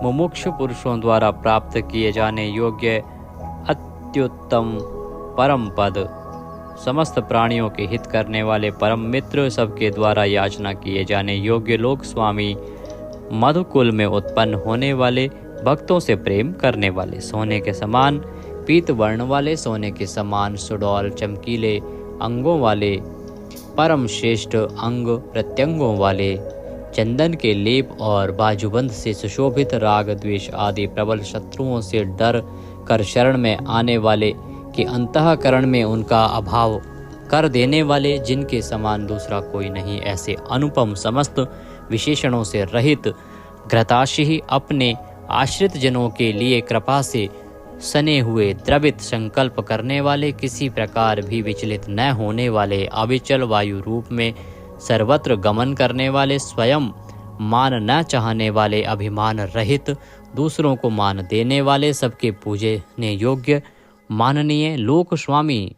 S1: मुमुक्षु पुरुषों द्वारा प्राप्त किए जाने योग्य अत्युत्तम परम पद, समस्त प्राणियों के हित करने वाले परम मित्र, सबके द्वारा याचना किए जाने योग्य लोक स्वामी, मधुकुल में उत्पन्न होने वाले, भक्तों से प्रेम करने वाले, सोने के समान पीत वर्ण वाले, सोने के समान सुडौल चमकीले अंगों वाले, परम श्रेष्ठ अंग प्रत्यंगों वाले, चंदन के लेप और बाजूबंद से सुशोभित, राग द्वेष आदि प्रबल शत्रुओं से डर कर शरण में आने वाले, कि अंतःकरण में उनका अभाव कर देने वाले, जिनके समान दूसरा कोई नहीं, ऐसे अनुपम समस्त विशेषणों से रहित, घृताशी अपने आश्रित जनों के लिए कृपा से सने हुए, द्रवित संकल्प करने वाले, किसी प्रकार भी विचलित न होने वाले, अविचल वायु रूप में सर्वत्र गमन करने वाले, स्वयं मान न चाहने वाले, अभिमान रहित, दूसरों को मान देने वाले, सबके पूजने योग्य माननीय लोक स्वामी,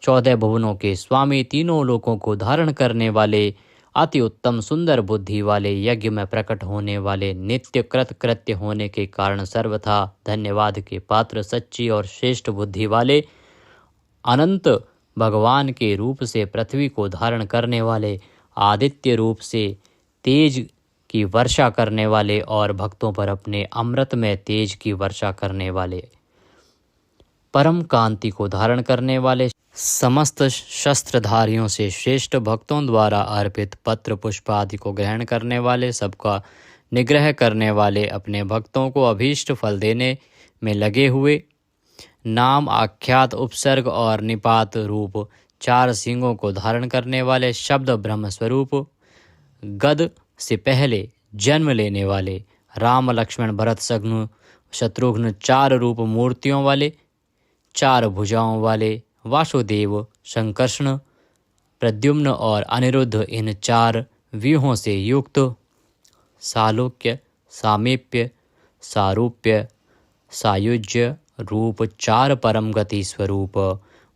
S1: 14 भुवनों के स्वामी, तीनों लोकों को धारण करने वाले, अति उत्तम सुंदर बुद्धि वाले, यज्ञ में प्रकट होने वाले, नित्य कृत कृत्य होने के कारण सर्वथा धन्यवाद के पात्र, सच्ची और श्रेष्ठ बुद्धि वाले, अनंत भगवान के रूप से पृथ्वी को धारण करने वाले, आदित्य रूप से तेज की वर्षा करने वाले और भक्तों पर अपने अमृत में तेज की वर्षा करने वाले, परम कांति को धारण करने वाले, समस्त शस्त्रधारियों से श्रेष्ठ, भक्तों द्वारा अर्पित पत्र पुष्प आदि को ग्रहण करने वाले, सबका निग्रह करने वाले, अपने भक्तों को अभीष्ट फल देने में लगे हुए, नाम आख्यात उपसर्ग और निपात रूप 4 सिंगों को धारण करने वाले, शब्द ब्रह्म स्वरूप, गद से पहले जन्म लेने वाले, राम लक्ष्मण भरत शत्रुघ्न 4 रूप मूर्तियों वाले, 4 भुजाओं वाले वासुदेव, संकर्षण, प्रद्युम्न और अनिरुद्ध इन 4 व्यूहों से युक्त, सालोक्य, सामीप्य, सारूप्य, सायुज्य रूप 4 परम गति स्वरूप,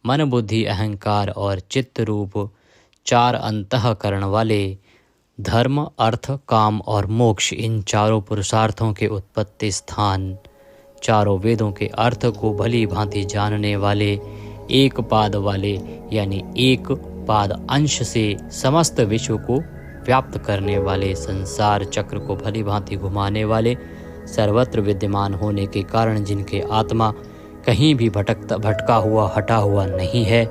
S1: मन बुद्धि अहंकार और चित्त रूप 4 अंतःकरण वाले, धर्म अर्थ काम और मोक्ष इन 4 पुरुषार्थों के उत्पत्ति स्थान, 4 वेदों के अर्थ को भली भांति जानने वाले, एक पाद वाले यानी एक पाद अंश से समस्त विश्व को व्याप्त करने वाले, संसार चक्र को भली भांति घुमाने वाले, सर्वत्र विद्यमान होने के कारण जिनके आत्मा कहीं भी भटका हुआ हटा हुआ नहीं है,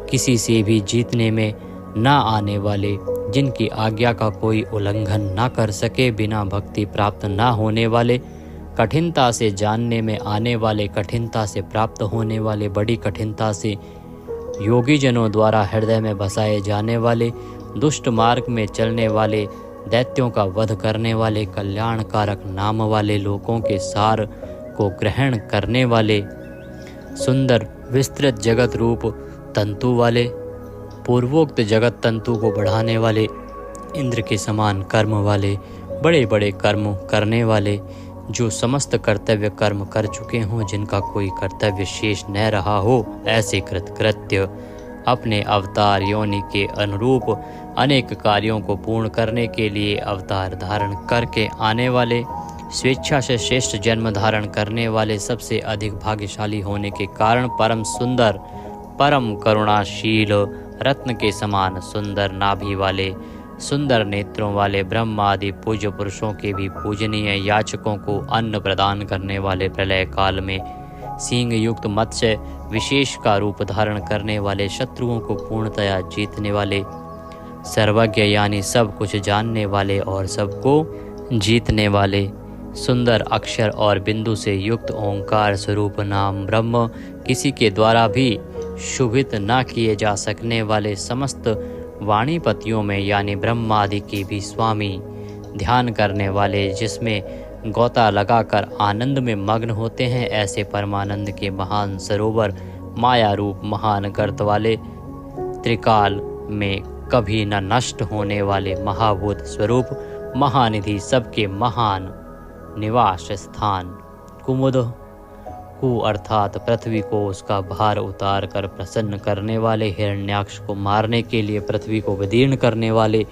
S1: किसी से भी जीतने में ना आने वाले, जिनकी आज्ञा का कोई उल्लंघन ना कर सके, बिना भक्ति प्राप्त ना होने वाले, कठिनता से जानने में आने वाले, कठिनता से प्राप्त होने वाले, बड़ी कठिनता से योगी जनों द्वारा हृदय में बसाए जाने वाले, दुष्ट मार्ग में चलने वाले, दैत्यों का वध करने वाले, कल्याणकारक नाम वाले, लोगों के सार को ग्रहण करने वाले, सुंदर विस्तृत जगत रूप तंतु वाले, पूर्वोक्त जगत तंतु को बढ़ाने वाले, इंद्र के समान कर्म वाले, बड़े बड़े कर्म करने वाले, जो समस्त कर्तव्य कर्म कर चुके हों, जिनका कोई कर्तव्य शेष न रहा हो, ऐसे कृतकृत्य अपने अवतार योनि के अनुरूप अनेक कार्यों को पूर्ण करने के लिए अवतार धारण करके आने वाले, स्वेच्छा से श्रेष्ठ जन्म धारण करने वाले, सबसे अधिक भाग्यशाली होने के कारण परम सुंदर, परम करुणाशील, रत्न के समान सुंदर नाभि वाले, सुंदर नेत्रों वाले, ब्रह्मा आदि पूज्य पुरुषों के भी पूजनीय, याचकों को अन्न प्रदान करने वाले, प्रलय काल में सींग युक्त मत्स्य विशेष का रूप धारण करने वाले, शत्रुओं को पूर्णतया जीतने वाले, सर्वज्ञ यानी सब कुछ जानने वाले और सबको जीतने वाले, सुंदर अक्षर और बिंदु से युक्त ओंकार स्वरूप नाम ब्रह्म, किसी के द्वारा भी शुभित न किए जा सकने वाले, समस्त वाणीपतियों में यानी ब्रह्मादि के भी स्वामी, ध्यान करने वाले, जिसमें गोता लगाकर आनंद में मग्न होते हैं, ऐसे परमानंद के महान सरोवर, माया रूप महान गर्त वाले, त्रिकाल में कभी न नष्ट होने वाले महाभूत स्वरूप, महानिधि, सबके महान निवास स्थान, कुमुद, कु अर्थात पृथ्वी को उसका भार उतार कर प्रसन्न करने वाले, हिरण्याक्ष को मारने के लिए पृथ्वी को विदीर्ण करने वाले,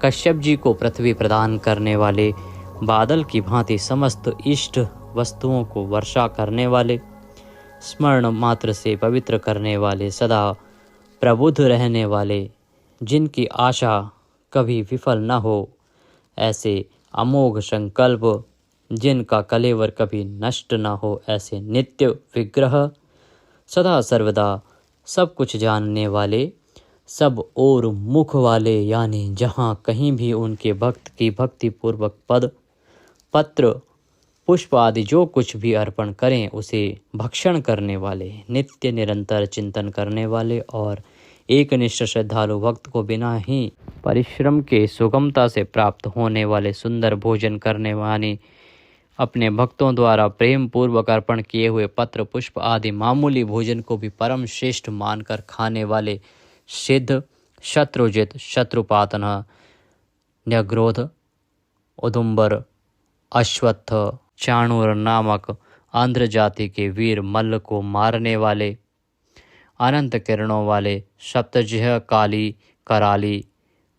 S1: कश्यप जी को पृथ्वी प्रदान करने वाले, बादल की भांति समस्त इष्ट वस्तुओं को वर्षा करने वाले, स्मरण मात्र से पवित्र करने वाले, सदा प्रबुद्ध रहने वाले, जिनकी आशा कभी विफल न हो, ऐसे अमोघ संकल्प, जिनका कलेवर कभी नष्ट न हो, ऐसे नित्य विग्रह, सदा सर्वदा सब कुछ जानने वाले, सब और मुख वाले, यानी जहाँ कहीं भी उनके भक्त की भक्ति पूर्वक पद पत्र पुष्प आदि जो कुछ भी अर्पण करें उसे भक्षण करने वाले, नित्य निरंतर चिंतन करने वाले और एकनिष्ठ श्रद्धालु भक्त को बिना ही परिश्रम के सुगमता से प्राप्त होने वाले, सुंदर भोजन करने वाले, अपने भक्तों द्वारा प्रेम पूर्वक अर्पण किए हुए पत्र पुष्प आदि मामूली भोजन को भी परम श्रेष्ठ मानकर खाने वाले, सिद्ध, शत्रुजित, शत्रुपातन, न्यग्रोध, उदुम्बर, अश्वत्थ, चाणूर नामक आंध्र जाति के वीर मल्ल को मारने वाले, अनंत किरणों वाले, सप्तजिह, काली, कराली,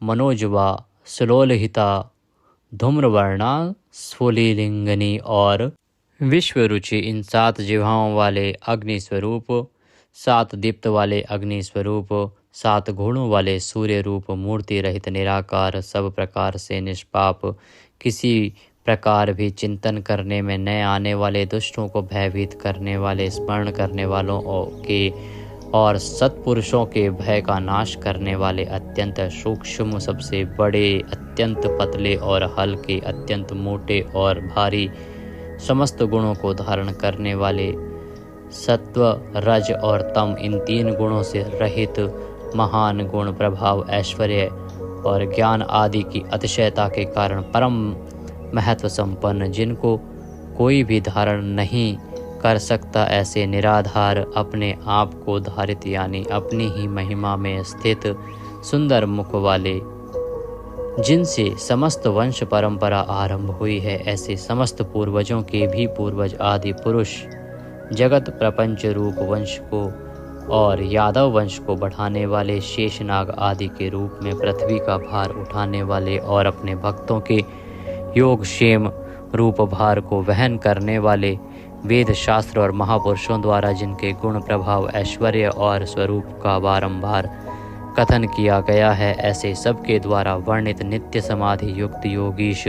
S1: मनोजवा, सुलोलहिता, धूम्रवर्णा, स्फुलिंगनी और विश्वरुचि, इन 7 जिह्वाओं वाले अग्नि स्वरूप, 7 दीप्त वाले अग्नि स्वरूप, 7 घोड़ों वाले सूर्य रूप, मूर्ति रहित निराकार, सब प्रकार से निष्पाप, किसी प्रकार भी चिंतन करने में न आने वाले, दुष्टों को भयभीत करने वाले, स्मरण करने वालों के और सत्पुरुषों के भय का नाश करने वाले, अत्यंत सूक्ष्म, सबसे बड़े, अत्यंत पतले और हल्के, अत्यंत मोटे और भारी, समस्त गुणों को धारण करने वाले, सत्व, रज और तम, इन 3 गुणों से रहित, महान गुण, प्रभाव, ऐश्वर्य और ज्ञान आदि की अतिशयता के कारण परम महत्व संपन्न, जिनको कोई भी धारण नहीं कर सकता, ऐसे निराधार, अपने आप को धारित यानी अपनी ही महिमा में स्थित सुंदर मुख वाले, जिनसे समस्त वंश परंपरा आरंभ हुई है, ऐसे समस्त पूर्वजों के भी पूर्वज आदि पुरुष, जगत प्रपंच रूप वंश को और यादव वंश को बढ़ाने वाले, शेषनाग आदि के रूप में पृथ्वी का भार उठाने वाले और अपने भक्तों के योगक्षेम रूप भार को वहन करने वाले, वेद शास्त्र और महापुरुषों द्वारा जिनके गुण प्रभाव ऐश्वर्य और स्वरूप का बारंबार कथन किया गया है, ऐसे सबके द्वारा वर्णित नित्य समाधि युक्त योगीश,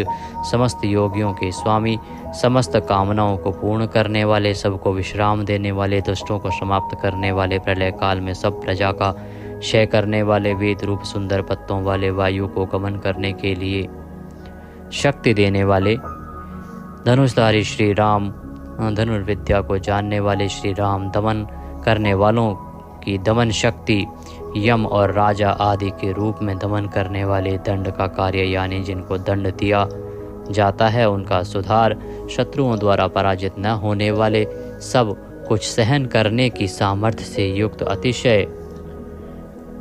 S1: समस्त योगियों के स्वामी, समस्त कामनाओं को पूर्ण करने वाले, सबको विश्राम देने वाले, दुष्टों को समाप्त करने वाले, प्रलय काल में सब प्रजा का क्षय करने वाले, वेद रूप सुंदर पत्तों वाले, वायु को गमन करने के लिए शक्ति देने वाले, धनुषधारी श्री राम, धनुर्विद्या को जानने वाले श्री राम, दमन करने वालों की दमन शक्ति, यम और राजा आदि के रूप में दमन करने वाले, दंड का कार्य यानी जिनको दंड दिया जाता है उनका सुधार, शत्रुओं द्वारा पराजित न होने वाले, सब कुछ सहन करने की सामर्थ्य से युक्त, अतिशय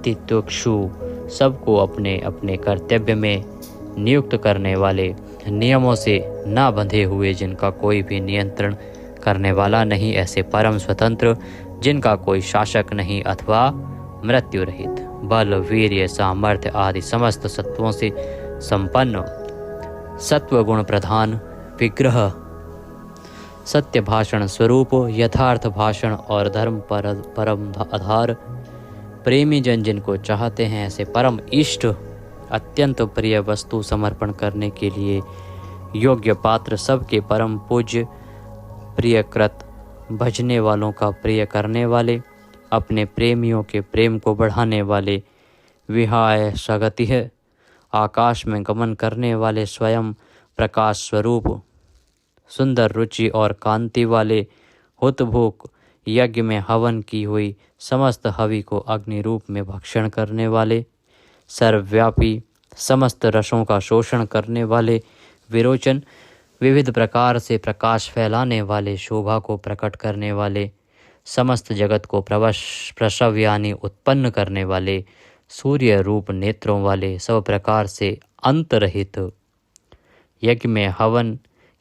S1: तितिक्षु, सबको अपने अपने कर्तव्य में नियुक्त करने वाले, नियमों से न बंधे हुए, जिनका कोई भी नियंत्रण करने वाला नहीं, ऐसे परम स्वतंत्र, जिनका कोई शासक नहीं, अथवा मृत्यु रहित, बल वीर्य सामर्थ्य आदि समस्त सत्वों से संपन्न, सत्व गुण प्रधान विग्रह, सत्य भाषण स्वरूप, यथार्थ भाषण और धर्म परम आधार, प्रेमी जन जिनको चाहते हैं, ऐसे परम इष्ट, अत्यंत प्रिय वस्तु समर्पण करने के लिए योग्य पात्र, सबके परम पूज्य, प्रियकृत, भजने वालों का प्रिय करने वाले, अपने प्रेमियों के प्रेम को बढ़ाने वाले, विहाय सगति है, आकाश में गमन करने वाले, स्वयं प्रकाश स्वरूप, सुंदर रुचि और कांति वाले, हुतभुक, यज्ञ में हवन की हुई समस्त हवि को अग्नि रूप में भक्षण करने वाले, सर्वव्यापी, समस्त रसों का शोषण करने वाले, विरोचन, विविध प्रकार से प्रकाश फैलाने वाले, शोभा को प्रकट करने वाले, समस्त जगत को प्रसव यानी उत्पन्न करने वाले, सूर्य रूप नेत्रों वाले, सब प्रकार से अंतरहित, यज्ञ में हवन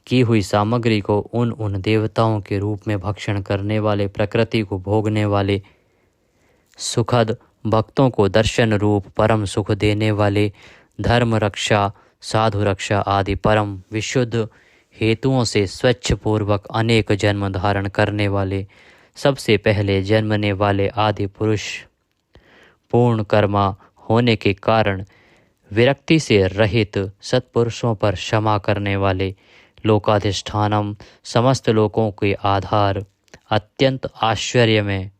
S1: की हुई सामग्री को उन देवताओं के रूप में भक्षण करने वाले, प्रकृति को भोगने वाले, सुखद, भक्तों को दर्शन रूप परम सुख देने वाले, धर्म रक्षा, साधु रक्षा आदि परम विशुद्ध हेतुओं से स्वच्छ पूर्वक अनेक जन्म धारण करने वाले, सबसे पहले जन्मने वाले आदि पुरुष, पूर्ण कर्मा होने के कारण विरक्ति से रहित, सत्पुरुषों पर क्षमा करने वाले, लोकाधिष्ठानम, समस्त लोकों के आधार, अत्यंत आश्चर्य में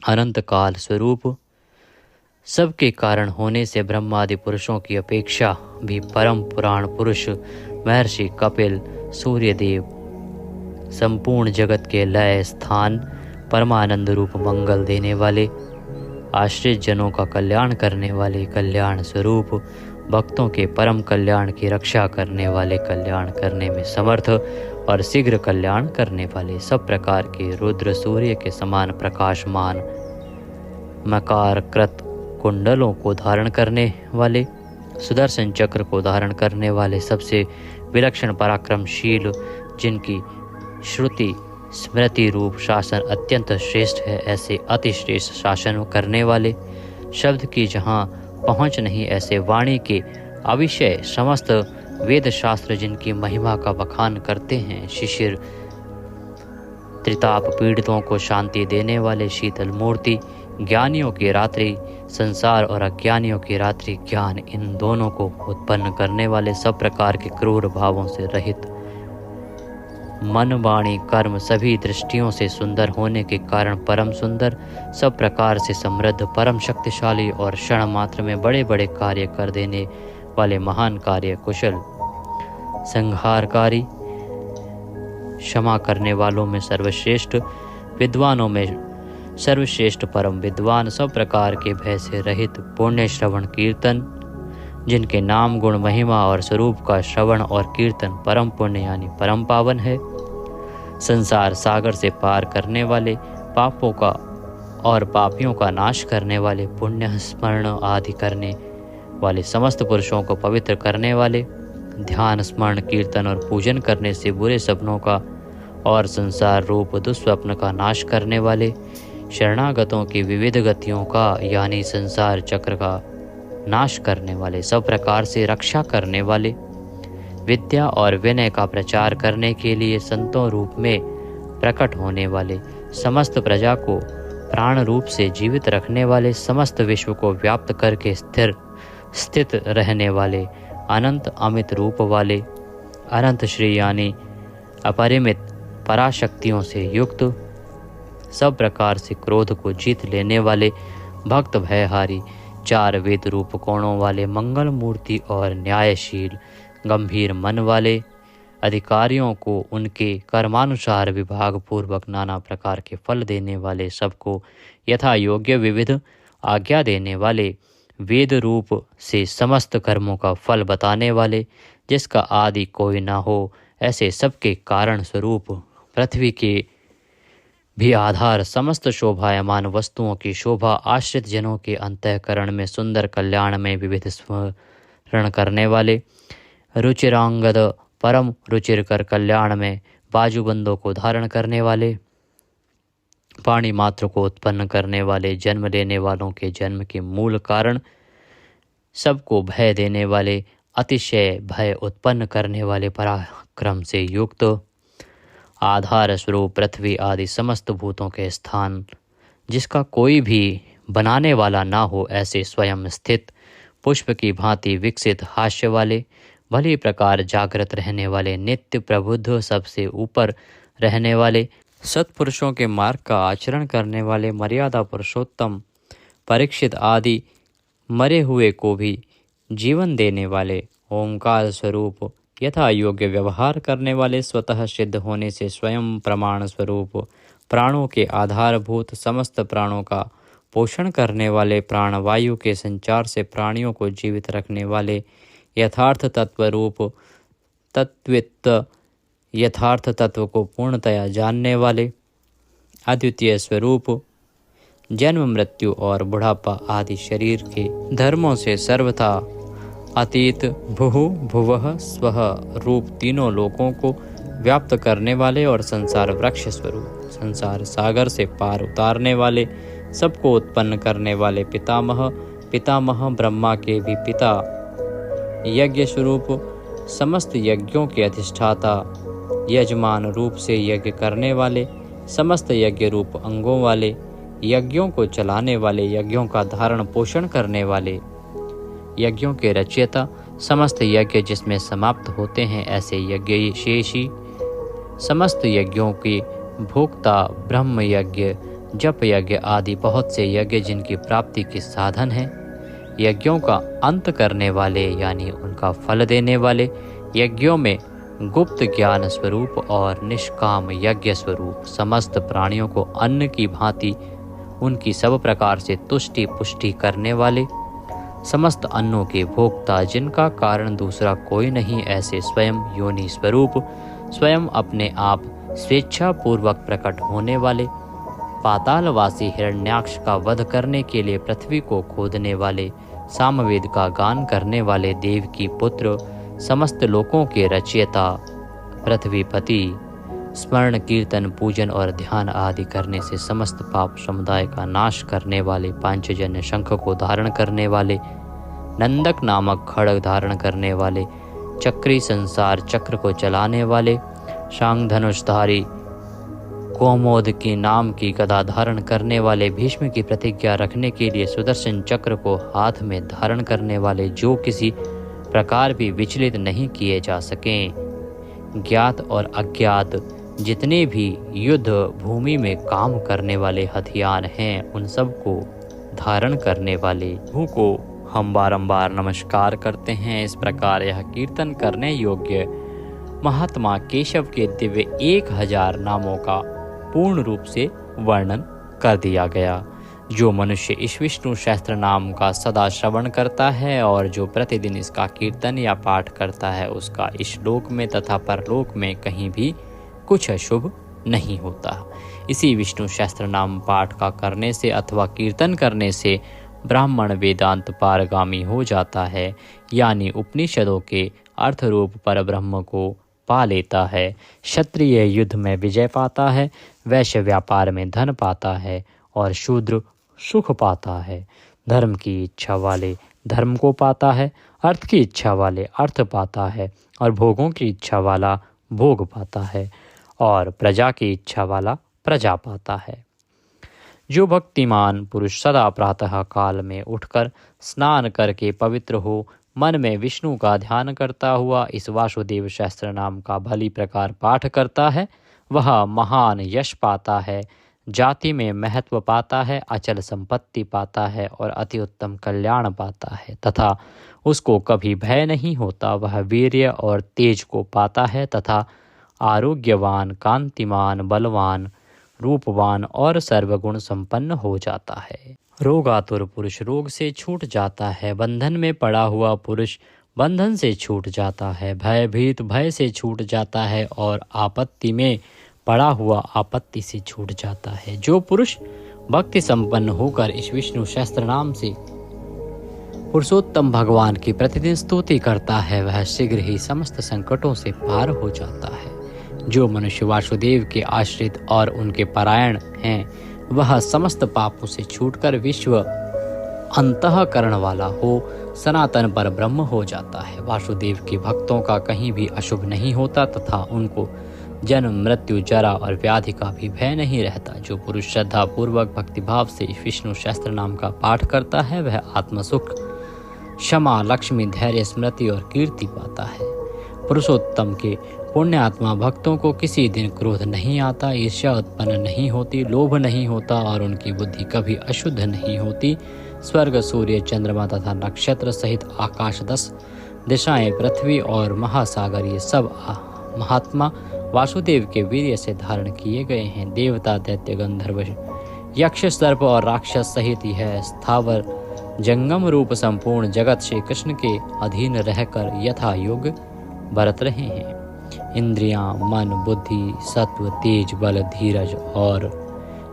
S1: अनंत काल स्वरूप, सबके कारण होने से ब्रह्मादि पुरुषों की अपेक्षा भी परम पुराण पुरुष, महर्षि कपिल, सूर्यदेव, संपूर्ण जगत के लय स्थान, परमानंद रूप मंगल देने वाले, आश्रित जनों का कल्याण करने वाले, कल्याण स्वरूप, भक्तों के परम कल्याण की रक्षा करने वाले, कल्याण करने में समर्थ और शीघ्र कल्याण करने वाले, सब प्रकार के रुद्र सूर्य के समान प्रकाशमान, मकार कृत कुंडलों को धारण करने वाले, सुदर्शन चक्र को धारण करने वाले, सबसे विलक्षण पराक्रमशील, जिनकी श्रुति स्मृति रूप शासन अत्यंत श्रेष्ठ है, ऐसे अति श्रेष्ठ शासन करने वाले, शब्द की जहाँ पहुँच नहीं, ऐसे वाणी के अविषय समस्त वेद शास्त्र जिनकी महिमा का बखान करते हैं, शिशिर त्रिताप पीड़ितों को शांति देने वाले, शीतल मूर्ति, ज्ञानियों की रात्रि संसार और अज्ञानियों की रात्रि ज्ञान, इन दोनों को उत्पन्न करने वाले, सब प्रकार के क्रूर भावों से रहित, मन वाणी कर्म सभी दृष्टियों से सुंदर होने के कारण परम सुंदर, सब प्रकार से समृद्ध, परम शक्तिशाली और क्षण मात्र में बड़े बड़े कार्य कर देने वाले, महान कार्य कुशल, संहारकारी, क्षमा करने वालों में सर्वश्रेष्ठ, विद्वानों में सर्वश्रेष्ठ, परम विद्वान, सब प्रकार के भय से रहित, पुण्य श्रवण कीर्तन जिनके नाम, गुण, महिमा और स्वरूप का श्रवण और कीर्तन परम पुण्य यानी परम पावन है। संसार सागर से पार करने वाले, पापों का और पापियों का नाश करने वाले, पुण्य स्मरण आदि करने वाले, समस्त पुरुषों को पवित्र करने वाले, ध्यान, स्मरण, कीर्तन और पूजन करने से बुरे सपनों का और संसार रूप दुस्वप्न का नाश करने वाले, शरणागतों की विविध गतियों का यानी संसार चक्र का नाश करने वाले, सब प्रकार से रक्षा करने वाले, विद्या और विनय का प्रचार करने के लिए संतों रूप में प्रकट होने वाले, समस्त प्रजा को प्राण रूप से जीवित रखने वाले, समस्त विश्व को व्याप्त करके स्थित रहने वाले, अनंत अमित रूप वाले, अनंत श्री यानी अपरिमित पराशक्तियों से युक्त, सब प्रकार से क्रोध को जीत लेने वाले, भक्त भयहारी, चार वेद रूप कोणों वाले, मंगल मूर्ति और न्यायशील गंभीर मन वाले, अधिकारियों को उनके कर्मानुसार विभाग पूर्वक नाना प्रकार के फल देने वाले, सबको यथा योग्य विविध आज्ञा देने वाले, वेद रूप से समस्त कर्मों का फल बताने वाले, जिसका आदि कोई ना हो, ऐसे सबके कारण स्वरूप, पृथ्वी के भी आधार, समस्त शोभायमान वस्तुओं की शोभा, आश्रित जनों के अंतःकरण में सुंदर, कल्याण में विविध स्मरण करने वाले, रुचिरांगद परम रुचिर कर कल्याण में बाजूबंदों को धारण करने वाले, पाणी मात्र को उत्पन्न करने वाले, जन्म लेने वालों के जन्म के मूल कारण, सबको भय देने वाले, अतिशय भय उत्पन्न करने वाले, पराक्रम से युक्त, आधार स्वरूप पृथ्वी आदि समस्त भूतों के स्थान, जिसका कोई भी बनाने वाला ना हो, ऐसे स्वयं स्थित, पुष्प की भांति विकसित, हास्य वाले, भली प्रकार जागृत रहने वाले, नित्य प्रबुद्ध, सबसे ऊपर रहने वाले, सत्पुरुषों के मार्ग का आचरण करने वाले, मर्यादा पुरुषोत्तम परीक्षित आदि मरे हुए को भी जीवन देने वाले, ओंकार स्वरूप यथा योग्य व्यवहार करने वाले, स्वतः सिद्ध होने से स्वयं प्रमाण स्वरूप, प्राणों के आधारभूत, समस्त प्राणों का पोषण करने वाले, प्राणवायु के संचार से प्राणियों को जीवित रखने वाले, यथार्थ तत्व रूप तत्वित, यथार्थ तत्व को पूर्णतया जानने वाले, अद्वितीय स्वरूप, जन्म मृत्यु और बुढ़ापा आदि शरीर के धर्मों से सर्वथा अतीत, भुः भुवः स्वः रूप तीनों लोकों को व्याप्त करने वाले और संसार वृक्ष स्वरूप, संसार सागर से पार उतारने वाले, सबको उत्पन्न करने वाले, पितामह, पितामह ब्रह्मा के भी पिता, यज्ञ स्वरूप, समस्त यज्ञों के अधिष्ठाता, यजमान रूप से यज्ञ करने वाले, समस्त यज्ञ रूप अंगों वाले, यज्ञों को चलाने वाले, यज्ञों का धारण पोषण करने वाले, यज्ञों के रचयिता, समस्त यज्ञ जिसमें समाप्त होते हैं ऐसे यज्ञ शेषी, समस्त यज्ञों के भोक्ता, ब्रह्म यज्ञ, जप यज्ञ आदि बहुत से यज्ञ जिनकी प्राप्ति के साधन हैं, यज्ञों का अंत करने वाले यानी उनका फल देने वाले, यज्ञों में गुप्त ज्ञान स्वरूप और निष्काम यज्ञ स्वरूप, समस्त प्राणियों को अन्न की भांति उनकी सब प्रकार से तुष्टि पुष्टि करने वाले, समस्त अन्नों के भोक्ता, जिनका कारण दूसरा कोई नहीं, ऐसे स्वयं योनि स्वरूप, स्वयं अपने आप स्वेच्छा पूर्वक प्रकट होने वाले, पातालवासी हिरण्याक्ष का वध करने के लिए पृथ्वी को खोदने वाले, सामवेद का गान करने वाले, देव की पुत्र, समस्त लोकों के रचयिता, पृथ्वीपति, स्मरण कीर्तन पूजन और ध्यान आदि करने से समस्त पाप समुदाय का नाश करने वाले, पांचजन्य शंख को धारण करने वाले, नंदक नामक खड्ग धारण करने वाले, चक्री संसार चक्र को चलाने वाले, शांग धनुषधारी, कोमोद की नाम की गदा धारण करने वाले, भीष्म की प्रतिज्ञा रखने के लिए सुदर्शन चक्र को हाथ में धारण करने वाले, जो किसी प्रकार भी विचलित नहीं किए जा सकें, ज्ञात और अज्ञात जितने भी युद्ध भूमि में काम करने वाले हथियार हैं उन सब को धारण करने वाले, प्रभु को हम बारंबार नमस्कार करते हैं। इस प्रकार यह कीर्तन करने योग्य महात्मा केशव के दिव्य 1000 नामों का पूर्ण रूप से वर्णन कर दिया गया। जो मनुष्य इस विष्णु सहस्त्र नाम का सदा श्रवण करता है और जो प्रतिदिन इसका कीर्तन या पाठ करता है, उसका इस लोक में तथा परलोक में कहीं भी कुछ अशुभ नहीं होता। इसी विष्णु सहस्त्र नाम पाठ का करने से अथवा कीर्तन करने से ब्राह्मण वेदांत पारगामी हो जाता है, यानी उपनिषदों के अर्थ रूप पर ब्रह्म को पा लेता है। क्षत्रिय युद्ध में विजय पाता है, वैश्य व्यापार में धन पाता है और शूद्र सुख पाता है। धर्म की इच्छा वाले धर्म को पाता है, अर्थ की इच्छा वाले अर्थ पाता है और भोगों की इच्छा वाला भोग पाता है और प्रजा की इच्छा वाला प्रजा पाता है। जो भक्तिमान पुरुष सदा प्रातः काल में उठकर स्नान करके पवित्र हो मन में विष्णु का ध्यान करता हुआ इस वासुदेव सहस्त्र नाम का भली प्रकार पाठ करता है, वह महान यश पाता है, जाति में महत्व पाता है, अचल संपत्ति पाता है और अति उत्तम कल्याण पाता है तथा उसको कभी भय नहीं होता। वह वीर्य और तेज को पाता है तथा आरोग्यवान, कांतिमान, बलवान, रूपवान और सर्वगुण संपन्न हो जाता है। रोगातुर पुरुष रोग से छूट जाता है, बंधन में पड़ा हुआ पुरुष बंधन से छूट जाता है, भयभीत भय से छूट जाता है और आपत्ति में पड़ा हुआ आपत्ति से छूट जाता है। जो पुरुष भक्ति संपन्न होकर इस विष्णु सहस्त्र नाम से पुरुषोत्तम भगवान की प्रतिदिन स्तुति करता है, वह शीघ्र ही समस्त संकटों से पार हो जाता है। जो मनुष्य वासुदेव के आश्रित और उनके परायण हैं, वह समस्त पापों से छूटकर विश्व अंतःकरण वाला हो सनातन पर ब्रह्म हो जाता है। वासुदेव के भक्तों का कहीं भी अशुभ नहीं होता तथा उनको जन्म, मृत्यु, जरा और व्याधि का भी भय नहीं रहता। जो पुरुष श्रद्धा पूर्वक भक्तिभाव से विष्णु सहस्त्र नाम का पाठ करता है, वह आत्मसुख, क्षमा, लक्ष्मी, धैर्य, स्मृति और कीर्ति पाता है। पुरुषोत्तम के पुण्य आत्मा भक्तों को किसी दिन क्रोध नहीं आता, ईर्ष्या उत्पन्न नहीं होती, लोभ नहीं होता और उनकी बुद्धि कभी अशुद्ध नहीं होती। स्वर्ग, सूर्य, चंद्रमा तथा नक्षत्र सहित आकाश, 10 दिशाएं, पृथ्वी और महासागर, ये सब महात्मा वासुदेव के वीर्य से धारण किए गए हैं। देवता, दैत्य, गंधर्व, यक्ष, सर्प और राक्षस सहित यह स्थावर जंगम रूप संपूर्ण जगत श्री कृष्ण के अधीन रहकर यथा योग्य बरत रहे हैं। इंद्रियां, मन, बुद्धि, सत्व, तेज, बल, धीरज और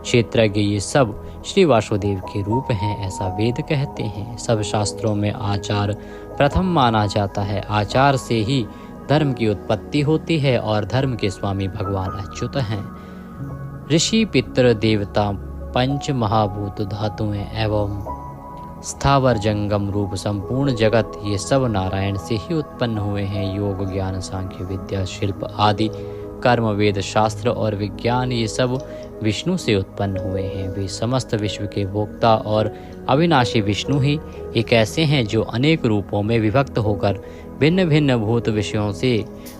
S1: क्षेत्रज्ञ, ये सब श्री वासुदेव के रूप हैं, ऐसा वेद कहते हैं। सब शास्त्रों में आचार प्रथम माना जाता है। आचार से ही धर्म की उत्पत्ति होती है और धर्म के स्वामी भगवान अच्युत हैं। ऋषि, पितृ, देवता, पंच महाभूत, धातुएं एवं स्थावर जंगम रूप संपूर्ण जगत, ये सब नारायण से ही उत्पन्न हुए हैं। योग, ज्ञान, सांख्य, विद्या, शिल्प आदि कर्म, वेद, शास्त्र और विज्ञान, ये सब विष्णु से उत्पन्न हुए हैं। वे समस्त विश्व के भोक्ता और अविनाशी विष्णु ही एक ऐसे हैं जो अनेक रूपों में विभक्त होकर भिन्न भिन्न भूत विषयों से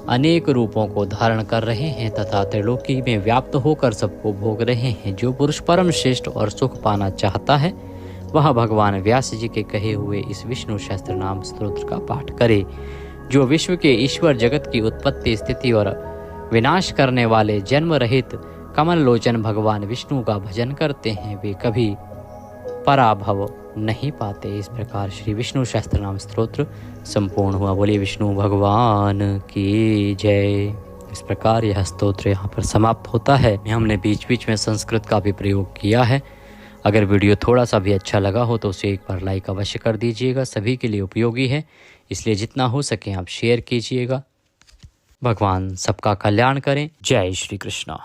S1: अनेक रूपों को धारण कर रहे हैं तथा त्रिलोकी में व्याप्त होकर सबको भोग रहे हैं। जो पुरुष परम श्रेष्ठ और सुख पाना चाहता है, वह भगवान व्यास जी के कहे हुए इस विष्णु सहस्त्र नाम स्तोत्र का पाठ करे। जो विश्व के ईश्वर, जगत की उत्पत्ति, स्थिति और विनाश करने वाले जन्म रहित कमल लोचन भगवान विष्णु का भजन करते हैं, वे कभी पराभव नहीं पाते। इस प्रकार श्री विष्णु सहस्त्र नाम स्तोत्र संपूर्ण हुआ। बोलिए विष्णु भगवान की जय। इस प्रकार यह स्तोत्र यहाँ पर समाप्त होता है। हमने बीच बीच में संस्कृत का भी प्रयोग किया है। अगर वीडियो थोड़ा सा भी अच्छा लगा हो तो उसे एक बार लाइक अवश्य कर दीजिएगा। सभी के लिए उपयोगी है, इसलिए जितना हो सके आप शेयर कीजिएगा। भगवान सबका कल्याण करें। जय श्री कृष्णा।